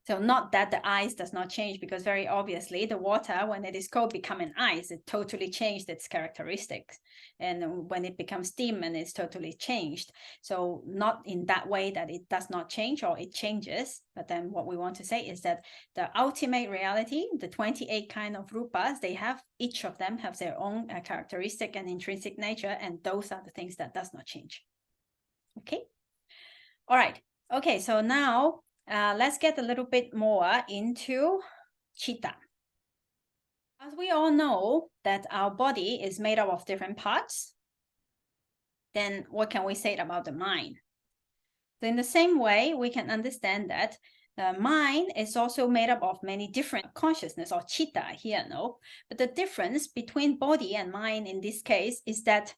So not that the ice does not change, because very obviously the water, when it is cold, becomes an ice. It totally changed its characteristics. And when it becomes steam, and it's totally changed. So not in that way that it does not change or it changes. But then what we want to say is that the ultimate reality, the 28 kind of rupas, each of them have their own characteristic and intrinsic nature. And those are the things that does not change. Okay. All right. Okay. So now, let's get a little bit more into Citta. As we all know that our body is made up of different parts, then what can we say about the mind? So in the same way, we can understand that the mind is also made up of many different consciousness, or citta here, no? But the difference between body and mind in this case is that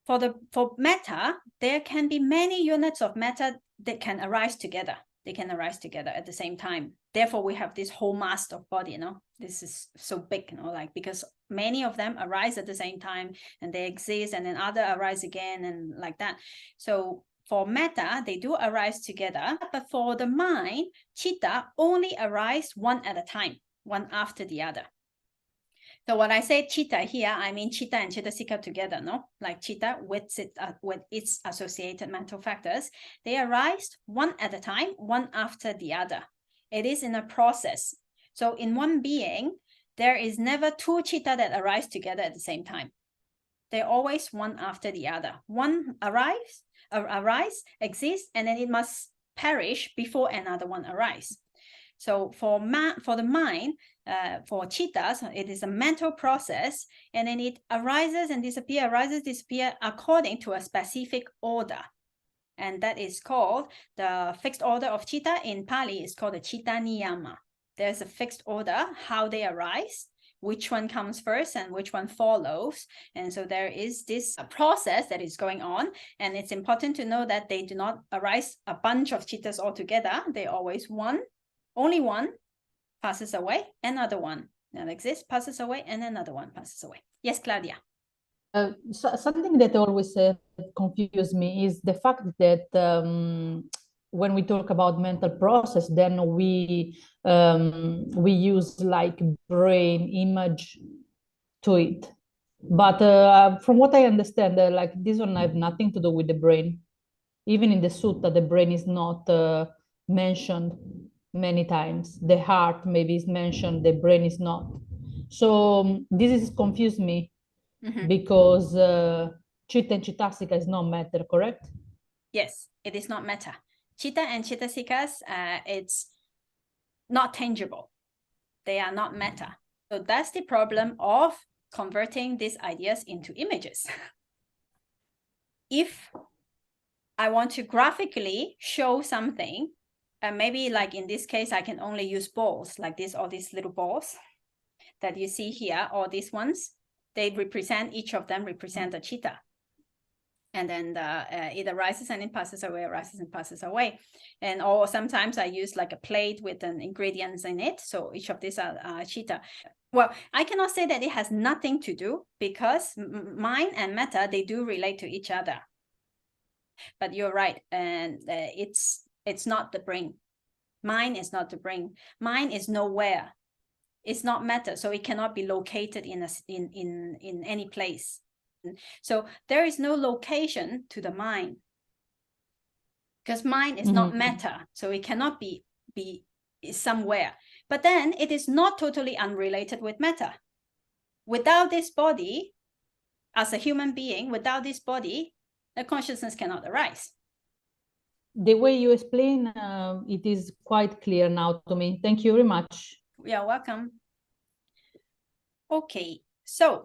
for metta, there can be many units of metta that can arise together. They can arise together at the same time. Therefore, we have this whole mass of body, you know. This is so big, you know, like, because many of them arise at the same time and they exist, and then other arise again, and like that. So for metta, they do arise together, but for the mind, citta only arise one at a time, one after the other. So when I say citta here, I mean citta and cetasika together, no? Like citta with its associated mental factors, they arise one at a time, one after the other. It is in a process. So in one being, there is never 2 citta that arise together at the same time. They're always one after the other. One arise, exists, and then it must perish before another one arises. So for the mind, for Cheetahs, it is a mental process, and then it arises and disappear according to a specific order. And that is called the fixed order of Citta. In Pali, is called the Citta Niyama. There's a fixed order, how they arise, which one comes first and which one follows. And so there is this process that is going on. And it's important to know that they do not arise a bunch of Cheetahs all together. They always only one passes away, another one that exists passes away, and another one passes away. Yes, Claudia. Something that always confused me is the fact that when we talk about mental process, then we use like brain image to it. But from what I understand, like this one have nothing to do with the brain. Even in the sutta, the brain is not mentioned many times. The heart maybe is mentioned, the brain is not. So this is confused me because Citta and Citasika is not matter, correct? Yes, it is not matter. Citta and Citasikas, it's not tangible. They are not matter. So that's the problem of converting these ideas into images. If I want to graphically show something, maybe like in this case, I can only use balls like this, all these little balls that you see here, all these ones, they represent, each of them represent a cheetah. And then it arises and it passes away, arises and passes away. And or sometimes I use like a plate with an ingredients in it. So each of these are cheetah. Well, I cannot say that it has nothing to do because mind and matter, they do relate to each other. But you're right, and it's not the brain. Mind is not the brain. Mind is nowhere. It's not matter, so it cannot be located in any place. So there is no location to the mind, because mind is not matter, so it cannot be somewhere. But then it is not totally unrelated with matter. Without this body, as a human being, without this body, the consciousness cannot arise. The way you explain, it is quite clear now to me. Thank you very much. You're welcome. Okay, so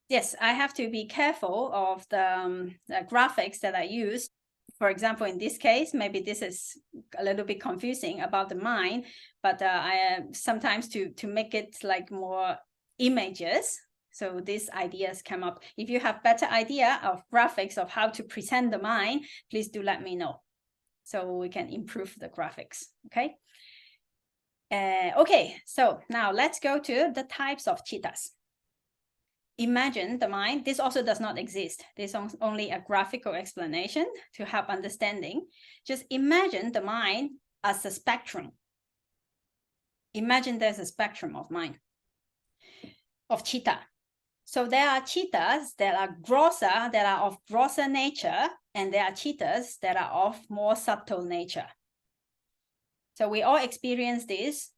yes, I have to be careful of the graphics that I use. For example, in this case, maybe this is a little bit confusing about the mind, but I sometimes to make it like more images. So these ideas come up. If you have better idea of graphics of how to present the mind, please do let me know, so we can improve the graphics. Okay. Okay, so now let's go to the types of cheetahs. Imagine the mind. This also does not exist. This is only a graphical explanation to help understanding. Just imagine the mind as a spectrum. Imagine there's a spectrum of mind, of cheetah. So there are cheetahs that are grosser, that are of grosser nature, and there are cheetahs that are of more subtle nature. So we all experience this.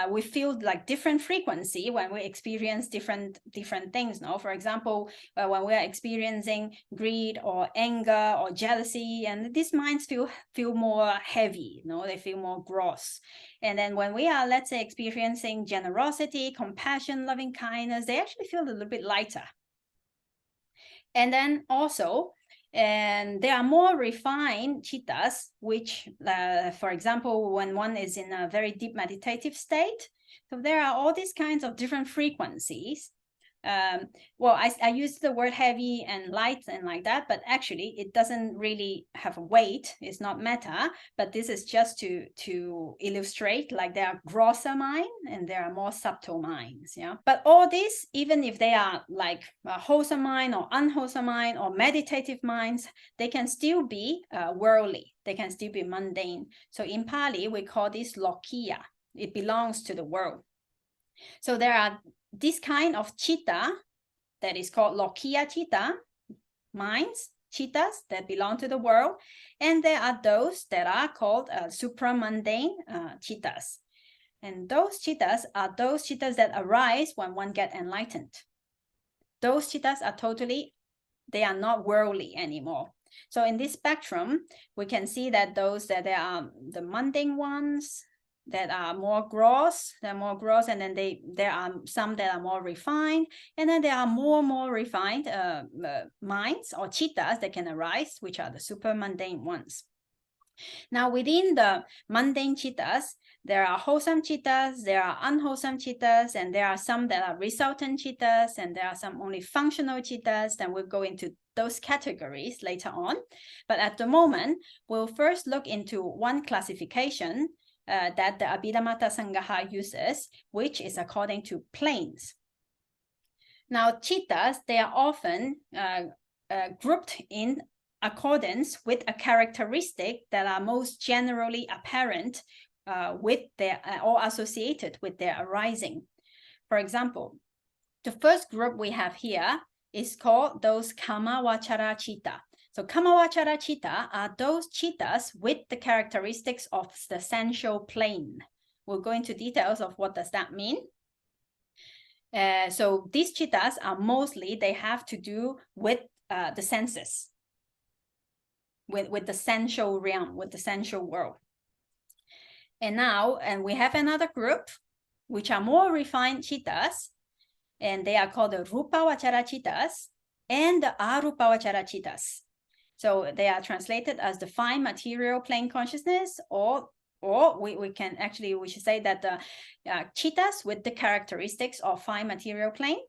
We feel like different frequency when we experience different things. No, for example, when we are experiencing greed or anger or jealousy, and these minds feel more heavy. No, they feel more gross. And then when we are, let's say, experiencing generosity, compassion, loving kindness, they actually feel a little bit lighter. And then also, and there are more refined cheetahs, which, for example, when one is in a very deep meditative state, so there are all these kinds of different frequencies. Well, I use the word heavy and light and like that, but actually it doesn't really have a weight. It's not meta, but this is just to illustrate, like there are grosser minds and there are more subtle minds. Yeah, but all this, even if they are like a wholesome mind or unwholesome mind or meditative minds, they can still be worldly. They can still be mundane. So in Pali, we call this lokiya. It belongs to the world. So there are this kind of cheetah that is called lokiya cheetah minds, cheetahs that belong to the world, and there are those that are called supramundane cheetahs. And those cheetahs are those cheetahs that arise when one gets enlightened. Those cheetahs are they are not worldly anymore. So in this spectrum, we can see that those that there are the mundane ones, that are more gross, and then there are some that are more refined, and then there are more refined minds or cheetahs that can arise, which are the super mundane ones. Now within the mundane cheetahs, there are wholesome cheetahs, there are unwholesome cheetahs, and there are some that are resultant cheetahs, and there are some only functional cheetahs. Then we'll go into those categories later on. But at the moment, we'll first look into one classification that the Abhidhamma Sangha uses, which is according to planes. Now, cheetahs, they are often grouped in accordance with a characteristic that are most generally apparent with their or associated with their arising. For example, The first group we have here is called those Kamavachara Cheetah. So Kamavachara Cheetah are those cheetahs with the characteristics of the sensual plane. We'll go into details of what does that mean. So these cheetahs are mostly, they have to do with the senses, with the sensual realm, with the sensual world. And we have another group, which are more refined cheetahs, and they are called the Rupavachara Cheetahs and the Arupavachara Cheetahs. So they are translated as the fine material plane consciousness, or we should say that the cheetahs with the characteristics of fine material plane,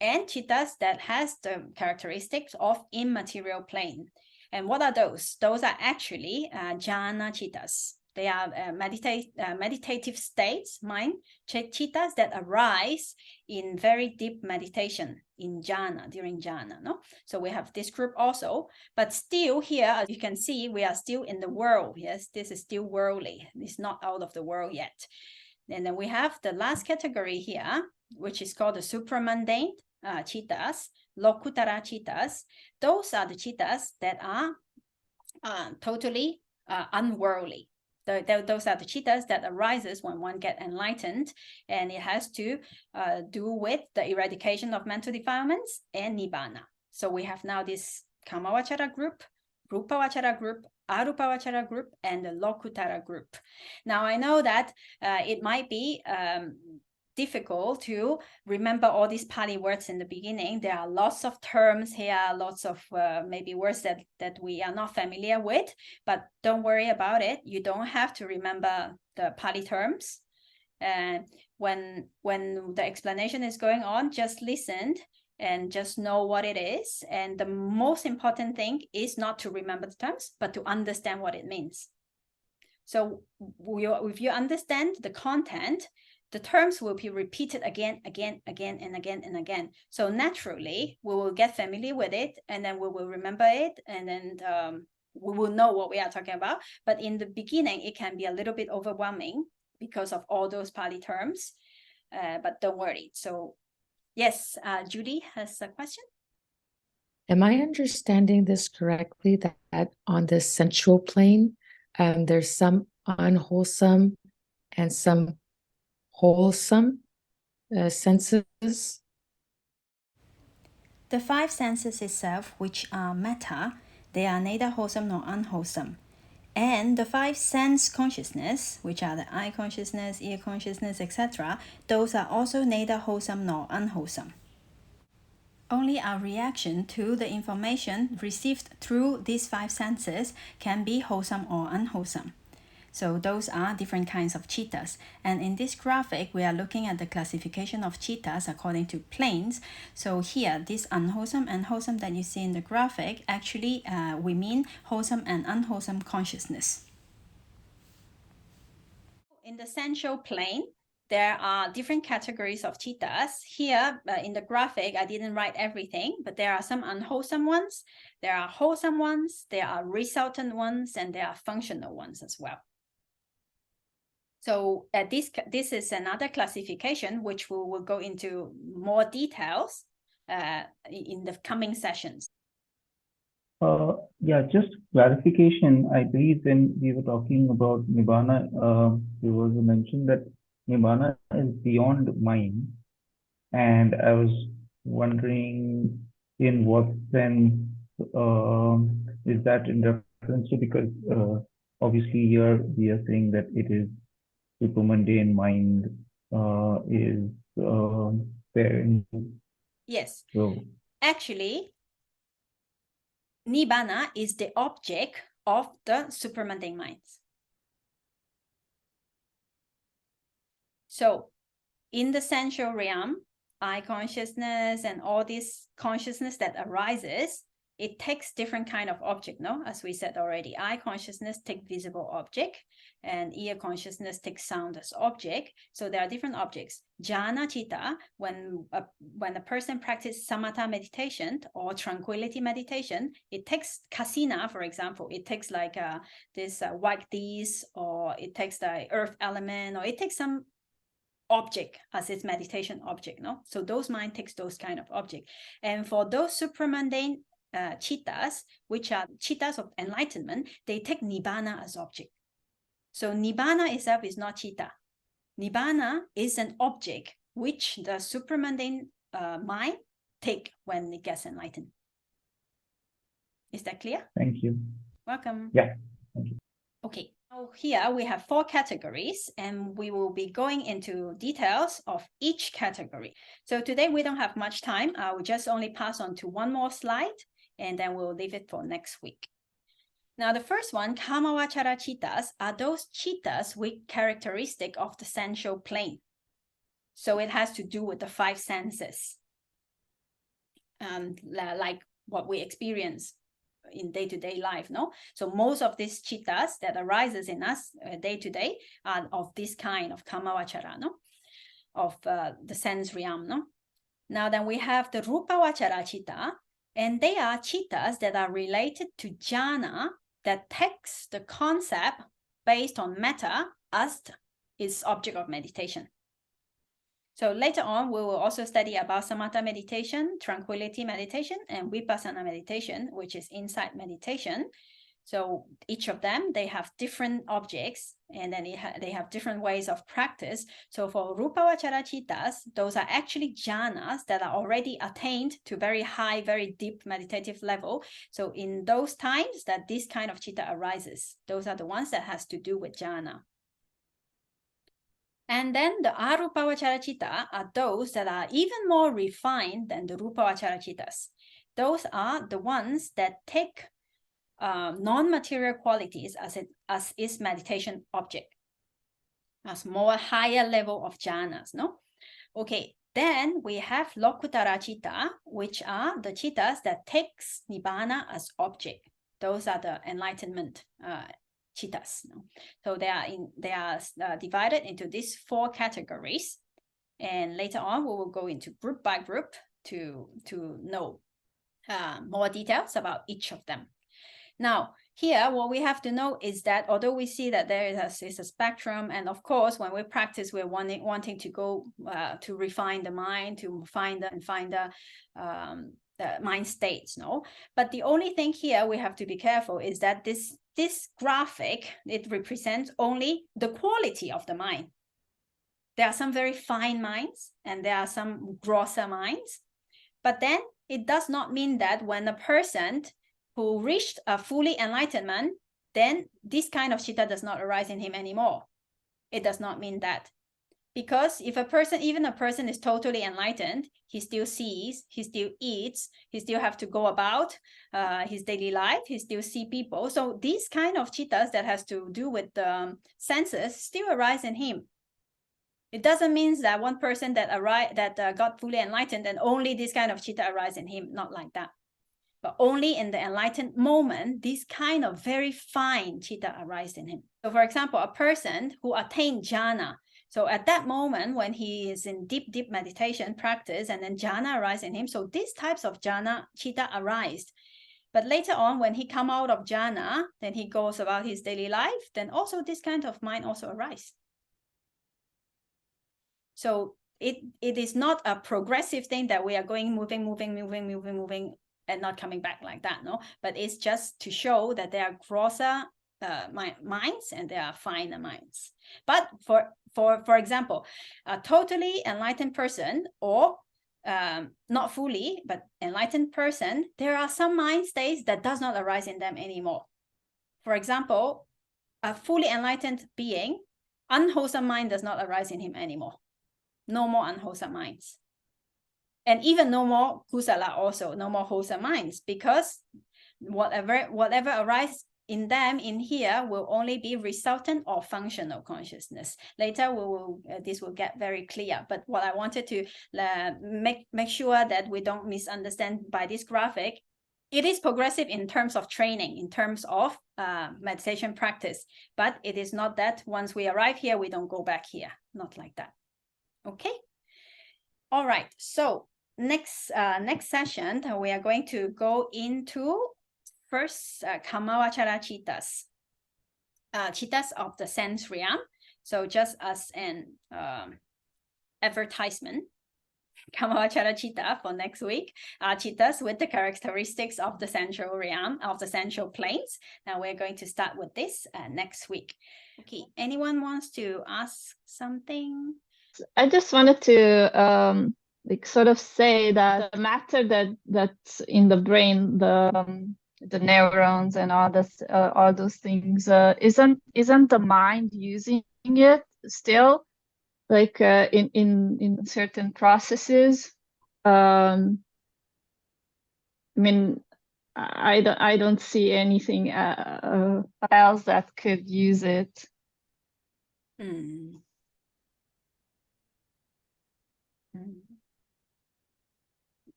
and cheetahs that has the characteristics of immaterial plane. And what are those? Those are actually jhana cheetahs. They are meditative states, mind cheetahs that arise in very deep meditation in jhana, during jhana. No? So we have this group also, but still here, as you can see, we are still in the world. Yes, this is still worldly. It's not out of the world yet. And then we have the last category here, which is called the supramundane cheetahs, lokutara cheetahs. Those are the cheetahs that are totally unworldly. Those are the cheetahs that arises when one gets enlightened, and it has to do with the eradication of mental defilements and nibbana. So we have now this Kamavachara group, Rupavachara group, Arupavachara group, and the Lokutara group. Now I know that it might be difficult to remember all these Pali words in the beginning. There are lots of terms here, lots of maybe words that we are not familiar with, but don't worry about it. You don't have to remember the Pali terms. When the explanation is going on, just listen and just know what it is. And the most important thing is not to remember the terms, but to understand what it means. So if you understand the content, the terms will be repeated again, and again. So naturally, we will get familiar with it, and then we will remember it, and then we will know what we are talking about. But in the beginning, it can be a little bit overwhelming because of all those Pali terms, but don't worry. So yes, Judy has a question. Am I understanding this correctly, that on the sensual plane, there's some unwholesome and some wholesome senses? The five senses itself, which are metta, they are neither wholesome nor unwholesome. And the five sense consciousness, which are the eye consciousness, ear consciousness, etc., those are also neither wholesome nor unwholesome. Only our reaction to the information received through these five senses can be wholesome or unwholesome. So those are different kinds of cheetahs. And in this graphic, we are looking at the classification of cheetahs according to planes. So here, this unwholesome and wholesome that you see in the graphic, actually we mean wholesome and unwholesome consciousness. In the sensual plane, there are different categories of cheetahs. Here in the graphic, I didn't write everything, but there are some unwholesome ones, there are wholesome ones, there are resultant ones, and there are functional ones as well. So this is another classification, which we will go into more details in the coming sessions. Yeah, just clarification. I believe when we were talking about Nibbana, there was a mention that Nibbana is beyond mind. And I was wondering in what sense is that in reference to, because obviously here we are saying that it is supermundane mind is there. Yes. So actually, Nibbana is the object of the supermundane minds. So in the sensual realm, eye consciousness and all this consciousness that arises, it takes different kind of object, no? As we said already, eye consciousness takes visible object, and ear consciousness takes sound as object. So there are different objects. Jhana citta, when a person practices samatha meditation or tranquility meditation, it takes kasina, for example. It takes like this white dis, or it takes the earth element, or it takes some object as its meditation object, no? So those mind takes those kind of object. And for those supramundane Cheetahs, which are Cheetahs of enlightenment, they take Nibbana as object. So Nibbana itself is not Cheetah. Nibbana is an object which the supramundane mind take when it gets enlightened. Is that clear? Thank you. Welcome. Yeah. Thank you. Okay. So here we have 4 categories, and we will be going into details of each category. So today we don't have much time. I will just only pass on to one more slide, and then we'll leave it for next week. Now, the first one, Kamavachara Cheetahs, are those Cheetahs with characteristic of the sensual plane. So it has to do with the 5 senses, like what we experience in day-to-day life, no? So most of these Cheetahs that arises in us day-to-day are of this kind of Kamavachara, no? Of the sense realm, no? Now then we have the Rupavachara Cheetah, and they are Cheetahs that are related to jhana that takes the concept based on metta as its object of meditation. So later on, we will also study about samatha meditation, tranquility meditation, and vipassana meditation, which is insight meditation. So each of them, they have different objects, and then they have different ways of practice. So for Rupavachara Cheetahs, those are actually jhanas that are already attained to very high, very deep meditative level. So in those times that this kind of Cheetah arises, those are the ones that has to do with jhana. And then the Arupavachara Cheetah are those that are even more refined than the Rupavachara Cheetahs. Those are the ones that take non-material qualities as its meditation object, as more higher level of jhanas, no? Okay, then we have Lokutara Cheetah, which are the Cheetahs that takes Nibbana as object. Those are the enlightenment Cheetahs. No? So they are divided into these 4 categories, and later on we will go into group by group to know more details about each of them. Now here what we have to know is that although we see that there is a spectrum, and of course when we practice we're wanting to go to refine the mind, to find the mind states, no? But the only thing here we have to be careful is that this graphic, it represents only the quality of the mind. There are some very fine minds and there are some grosser minds, but then it does not mean that when a person who reached a fully enlightenment, then this kind of Cheetah does not arise in him anymore. It does not mean that. Because if even a person is totally enlightened, he still sees, he still eats, he still have to go about his daily life, he still see people. So these kind of Cheetahs that has to do with the senses still arise in him. It doesn't mean that one person that got fully enlightened and only this kind of Cheetah arise in him, not like that. But only in the enlightened moment, this kind of very fine Cheetah arise in him. So for example, a person who attained jhana, so at that moment when he is in deep meditation practice and then jhana arise in him, so these types of jhana Cheetah arise. But later on when he come out of jhana, then he goes about his daily life, then also this kind of mind also arise. So it is not a progressive thing that we are going moving and not coming back like that, no? But it's just to show that there are grosser minds and there are finer minds. But for example, a totally enlightened person or not fully, but enlightened person, there are some mind states that does not arise in them anymore. For example, a fully enlightened being, unwholesome mind does not arise in him anymore. No more unwholesome minds. And even no more kusala also, no more wholesome minds, because whatever arises in them in here will only be resultant or functional consciousness. Later this will get very clear. But what I wanted to make sure that we don't misunderstand by this graphic, it is progressive in terms of training, in terms of meditation practice, but it is not that once we arrive here, we don't go back here, not like that. Okay. All right. So next session, we are going to go into first Kamavachara Cheetahs, Cheetahs of the sense realm. So just as an advertisement. Kamawachara cheetah for next week are cheetahs with the characteristics of the central realm, of the central plains. Now we're going to start with this next week. Okay, anyone wants to ask something? I just wanted to like sort of say that the matter that's in the brain, the neurons and all those things, isn't the mind using it still? Like in certain processes, I mean, I don't see anything else that could use it.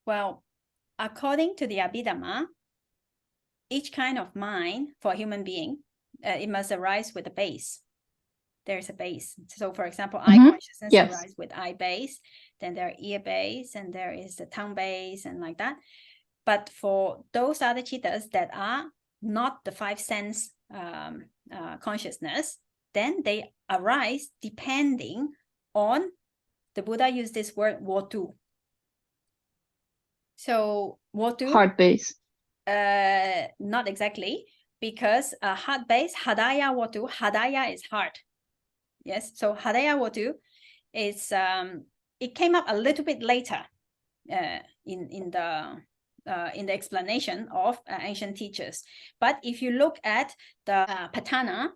Well, according to the Abhidhamma, each kind of mind for a human being, it must arise with a base. There's a base. So, for example, eye consciousness arises with eye base. Then there are ear base, and there is the tongue base, and like that. But for those other cheetahs that are not the five sense consciousness, then they arise depending on, the Buddha used this word watu. So watu, heart base. Not exactly, because heart base, hadaya watu, hadaya is heart. Yes, so hadaya watu is it came up a little bit later in the explanation of ancient teachers. But if you look at the Patana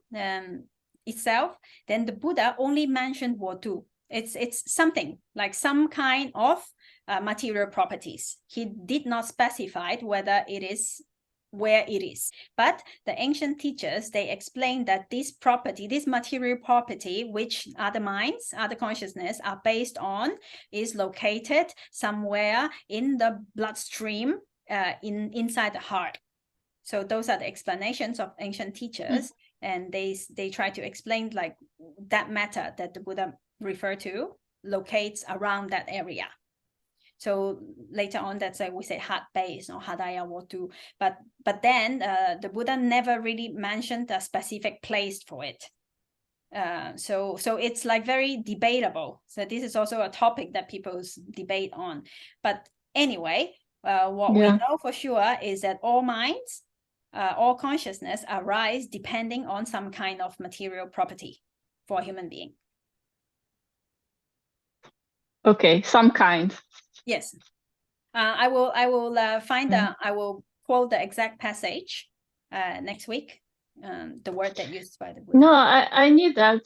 itself, then the Buddha only mentioned watu. It's something like some kind of material properties. He did not specify whether it is where it is. But the ancient teachers, they explained that this property, this material property, which other minds, other consciousness are based on, is located somewhere in the bloodstream, inside the heart. So those are the explanations of ancient teachers, and they try to explain like that matter that the Buddha referred to locates around that area. So later on, that's we say heart base or hadaya watu. But then the Buddha never really mentioned a specific place for it. So it's like very debatable. So this is also a topic that people debate on. But anyway, what we know for sure is that all minds, all consciousness arise depending on some kind of material property for a human being. Okay, some kind. Yes, I will find I will quote the exact passage next week. The word that used by the Buddha. No, I knew that.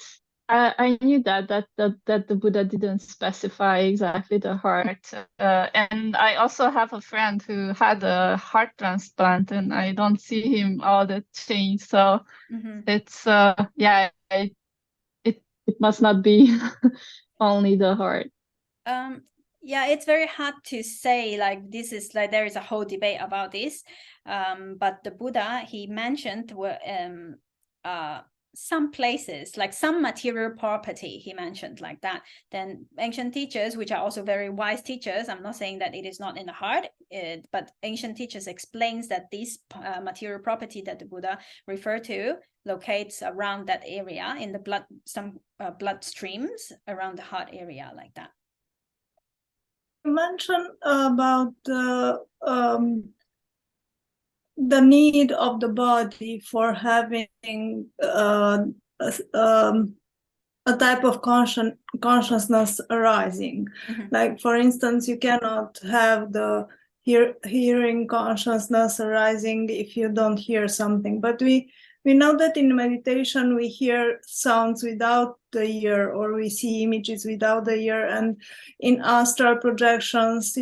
I knew that the Buddha didn't specify exactly the heart. And I also have a friend who had a heart transplant, and I don't see him all that change. So it's it must not be only the heart. Yeah, it's very hard to say, like this is like there is a whole debate about this. But the Buddha, he mentioned some places, like some material property, he mentioned like that. Then ancient teachers, which are also very wise teachers, I'm not saying that it is not in the heart, but ancient teachers explains that this material property that the Buddha referred to locates around that area in the blood, some blood streams around the heart area like that. You mentioned about the need of the body for having a type of consciousness arising. Like, for instance, you cannot have the hearing consciousness arising if you don't hear something. But we know that in meditation we hear sounds without the ear, or we see images without the ear, and in astral projections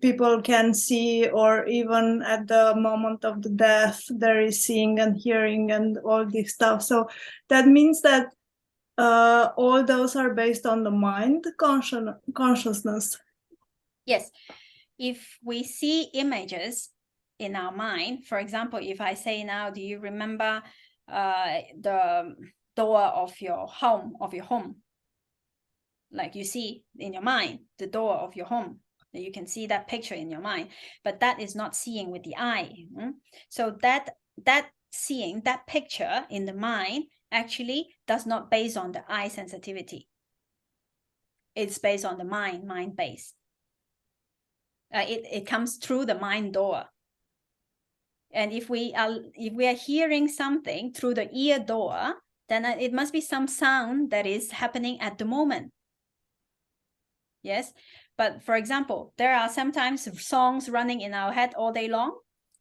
people can see, or even at the moment of the death there is seeing and hearing and all this stuff. So that means that all those are based on the mind consciousness. Yes, if we see images in our mind, for example, if I say now, do you remember the door of your home, like you see in your mind the door of your home, you can see that picture in your mind, but that is not seeing with the eye. So that seeing, that picture in the mind actually does not base on the eye sensitivity. it's based on the mind base. It comes through the mind door. And if we are hearing something through the ear door, then it must be some sound that is happening at the moment. Yes, but for example, there are sometimes songs running in our head all day long,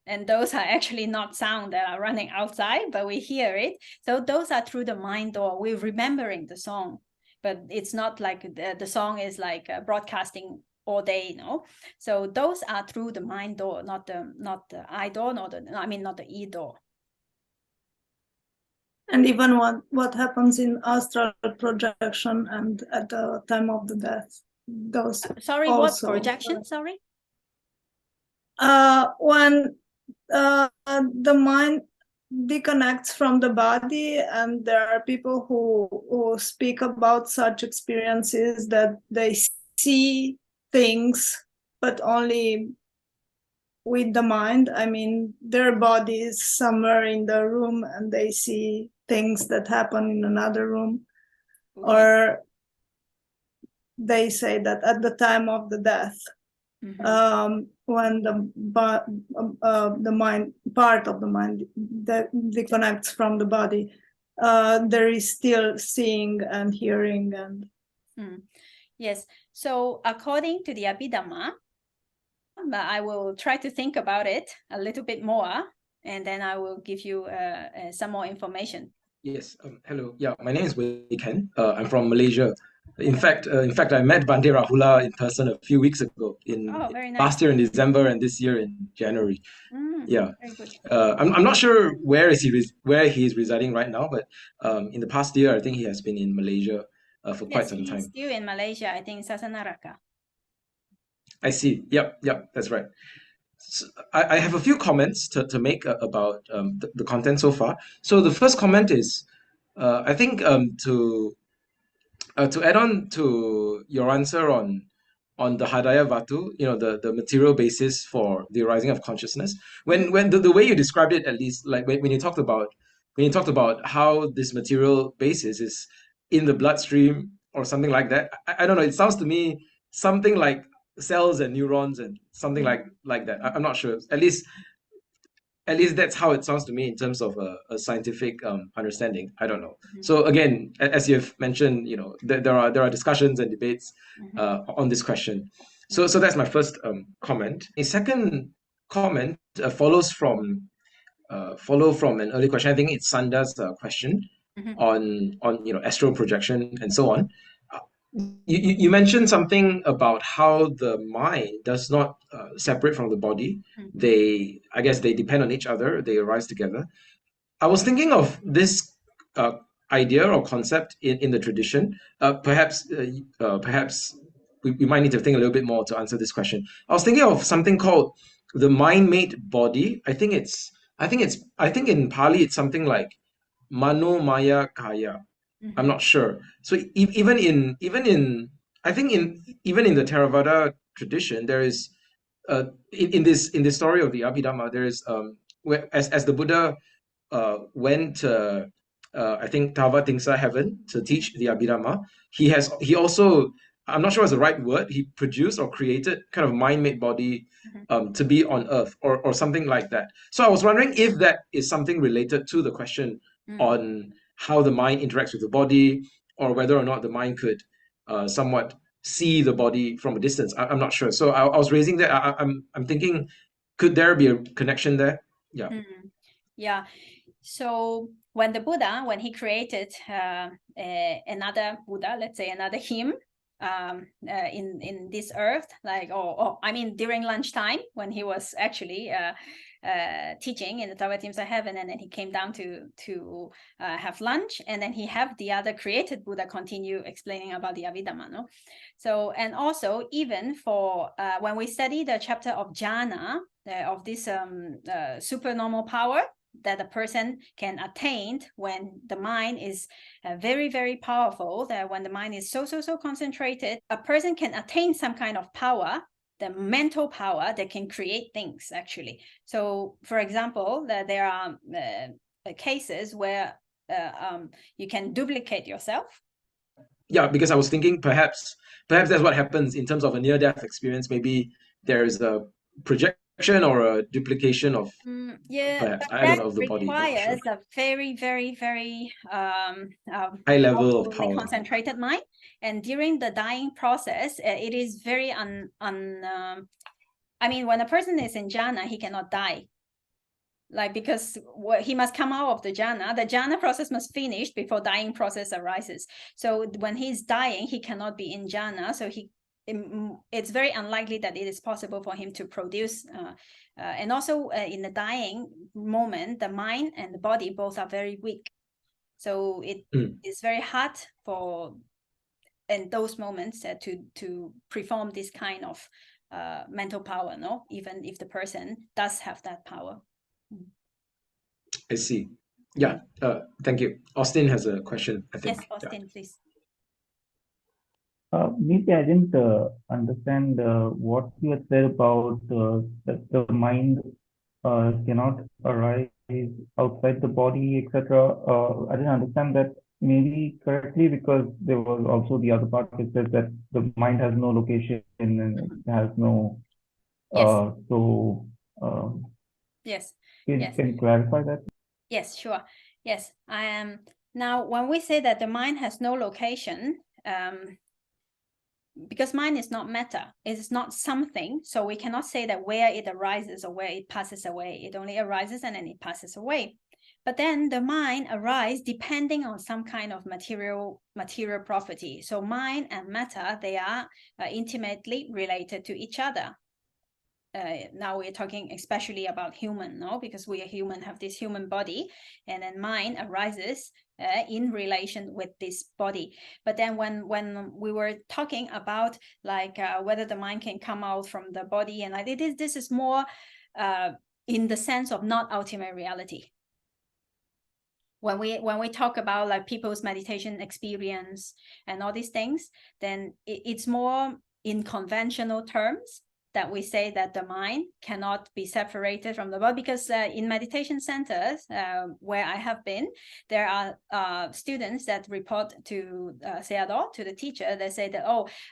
and those are actually not sound that are running outside, but we hear it. So those are through the mind door. We're remembering the song, but it's not like the song is like broadcasting all day, no. So those are through the mind door, not the eye door, not the e door. And even what happens in astral projection and at the time of the death, those sorry also, what projection, sorry? When the mind disconnects from the body, and there are people who speak about such experiences that they see things, but only with the mind. I mean, their body is somewhere in the room and they see things that happen in another room. Okay. Or they say that at the time of the death, when the mind, part of the mind that disconnects from the body, there is still seeing and hearing and yes. So according to the Abhidhamma, but I will try to think about it a little bit more, and then I will give you some more information. Yes. Hello. Yeah, my name is Wei Ken. I'm from Malaysia. In fact, I met Bhante Rahula in person a few weeks ago. Very nice. Last year in December and this year in January. Yeah. Very good. I'm not sure where he's residing right now, but in the past year, I think he has been in Malaysia for quite some time. He's still in Malaysia, I think, Sasanaraka. I see. Yep, that's right. So I have a few comments to make about the content so far. So the first comment is, I think to add on to your answer on the Hadaya Vatu, the material basis for the arising of consciousness. When the way you described it, at least, like when you talked about how this material basis is in the bloodstream or something like that, I don't know. It sounds to me something like cells and neurons and something like that. I'm not sure. At least that's how it sounds to me in terms of a scientific understanding. I don't know. So again, as you've mentioned, there are discussions and debates on this question. So that's my first comment. A second comment follows from an earlier question. I think it's Sanda's question on astral projection and so on. You mentioned something about how the mind does not separate from the body. I guess they depend on each other. They arise together. I was thinking of this idea or concept in the tradition. Perhaps we might need to think a little bit more to answer this question. I was thinking of something called the mind-made body. I think in Pali it's something like Mano Maya Kaya. I'm not sure. So even in the Theravada tradition, there is in this story of the Abhidhamma, there is where as the Buddha went to I think Tavatimsa heaven to teach the Abhidhamma, he also, I'm not sure what's the right word, he produced or created kind of mind-made body to be on earth or something like that. So I was wondering if that is something related to the question on how the mind interacts with the body, or whether or not the mind could somewhat see the body from a distance. I'm not sure. So I was raising that. I'm thinking, could there be a connection there? Yeah. Yeah. So when the Buddha, when he created another Buddha, let's say another him, in this earth, like during lunchtime when he was actually teaching in the Tavatimsa heaven, and then he came down to have lunch, and then he have the other created Buddha continue explaining about the Abhidhamma, no? So, and also even for when we study the chapter of jhana, of this supernormal power that a person can attain when the mind is very, very powerful, that when the mind is so concentrated, a person can attain some kind of power, the mental power that can create things, actually. So, for example, there are cases where you can duplicate yourself. yeah, because I was thinking perhaps that's what happens in terms of a near-death experience. Maybe there is a projection or a duplication of perhaps, I don't know, of the body. Requires a very, very, very high level of power, concentrated mind. And during the dying process, it is very I mean, when a person is in jhana, he cannot die. Like, because he must come out of the jhana process must finish before dying process arises. So when he's dying, he cannot be in jhana. So it's very unlikely that it is possible for him to produce. And also in the dying moment, the mind and the body both are very weak. So it is very hard for in those moments to perform this kind of mental power, no? Even if the person does have that power. I see. Yeah. Thank you. Austin has a question, I think. Yes, Austin, please. Maybe I didn't understand what you had said about that the mind cannot arise outside the body, etc. I didn't understand that maybe correctly, because there was also the other part that says that the mind has no location and it has no. Yes. Yes. Yes. Can you clarify that? Yes, sure. Yes. Now, when we say that the mind has no location, because mind is not matter, it is not something, so we cannot say that where it arises or where it passes away. It only arises and then it passes away. But then the mind arises depending on some kind of material property. So mind and matter, they are intimately related to each other. Now we're talking especially about human, no? Because we are human, have this human body, and then mind arises in relation with this body. But then when we were talking about like whether the mind can come out from the body, and this is more in the sense of not ultimate reality. When we talk about like people's meditation experience and all these things, then it's more in conventional terms that we say that the mind cannot be separated from the body, because in meditation centers where I have been, there are students that report to Sayadaw, to the teacher. They say that,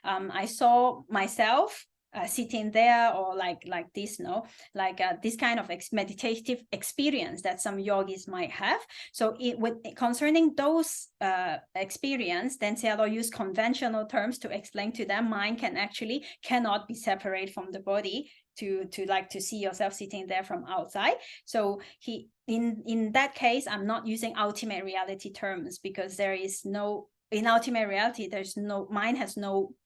I saw myself sitting there, or like this, no, like this kind of meditative experience that some yogis might have. So concerning those experience, then Sayadaw use conventional terms to explain to them mind cannot be separated from the body to see yourself sitting there from outside. So in that case, I'm not using ultimate reality terms, because there is no, in ultimate reality, there's no, mind has no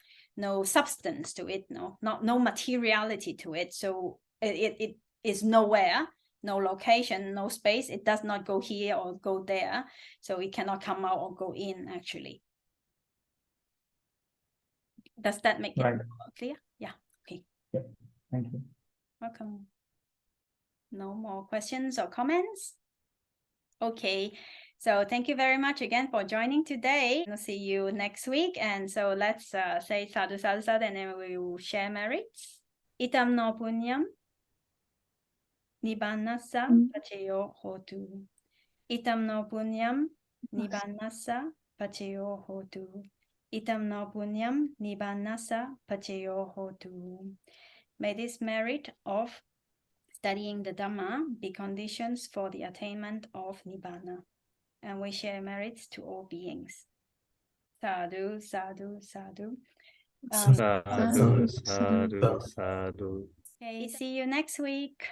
substance to it, no materiality to it. So it is nowhere, no location, no space. It does not go here or go there. So it cannot come out or go in, actually. Does that make it clear? Yeah. Okay. Yeah. Thank you. Welcome. No more questions or comments? Okay. So thank you very much again for joining today. We'll see you next week. And so let's say sadhu, sadhu, sadhu, and then we will share merits. Itam no punyam nibbānassa pacayo hotu. Itam no punyam nibbānassa pacayo hotu. Itam no punyam nibbānassa pacayo hotu. May this merit of studying the Dhamma be conditions for the attainment of Nibbana. And we share merits to all beings. Sadhu, sadhu, sadhu. Sadhu, sadhu, sadhu. Okay, see you next week.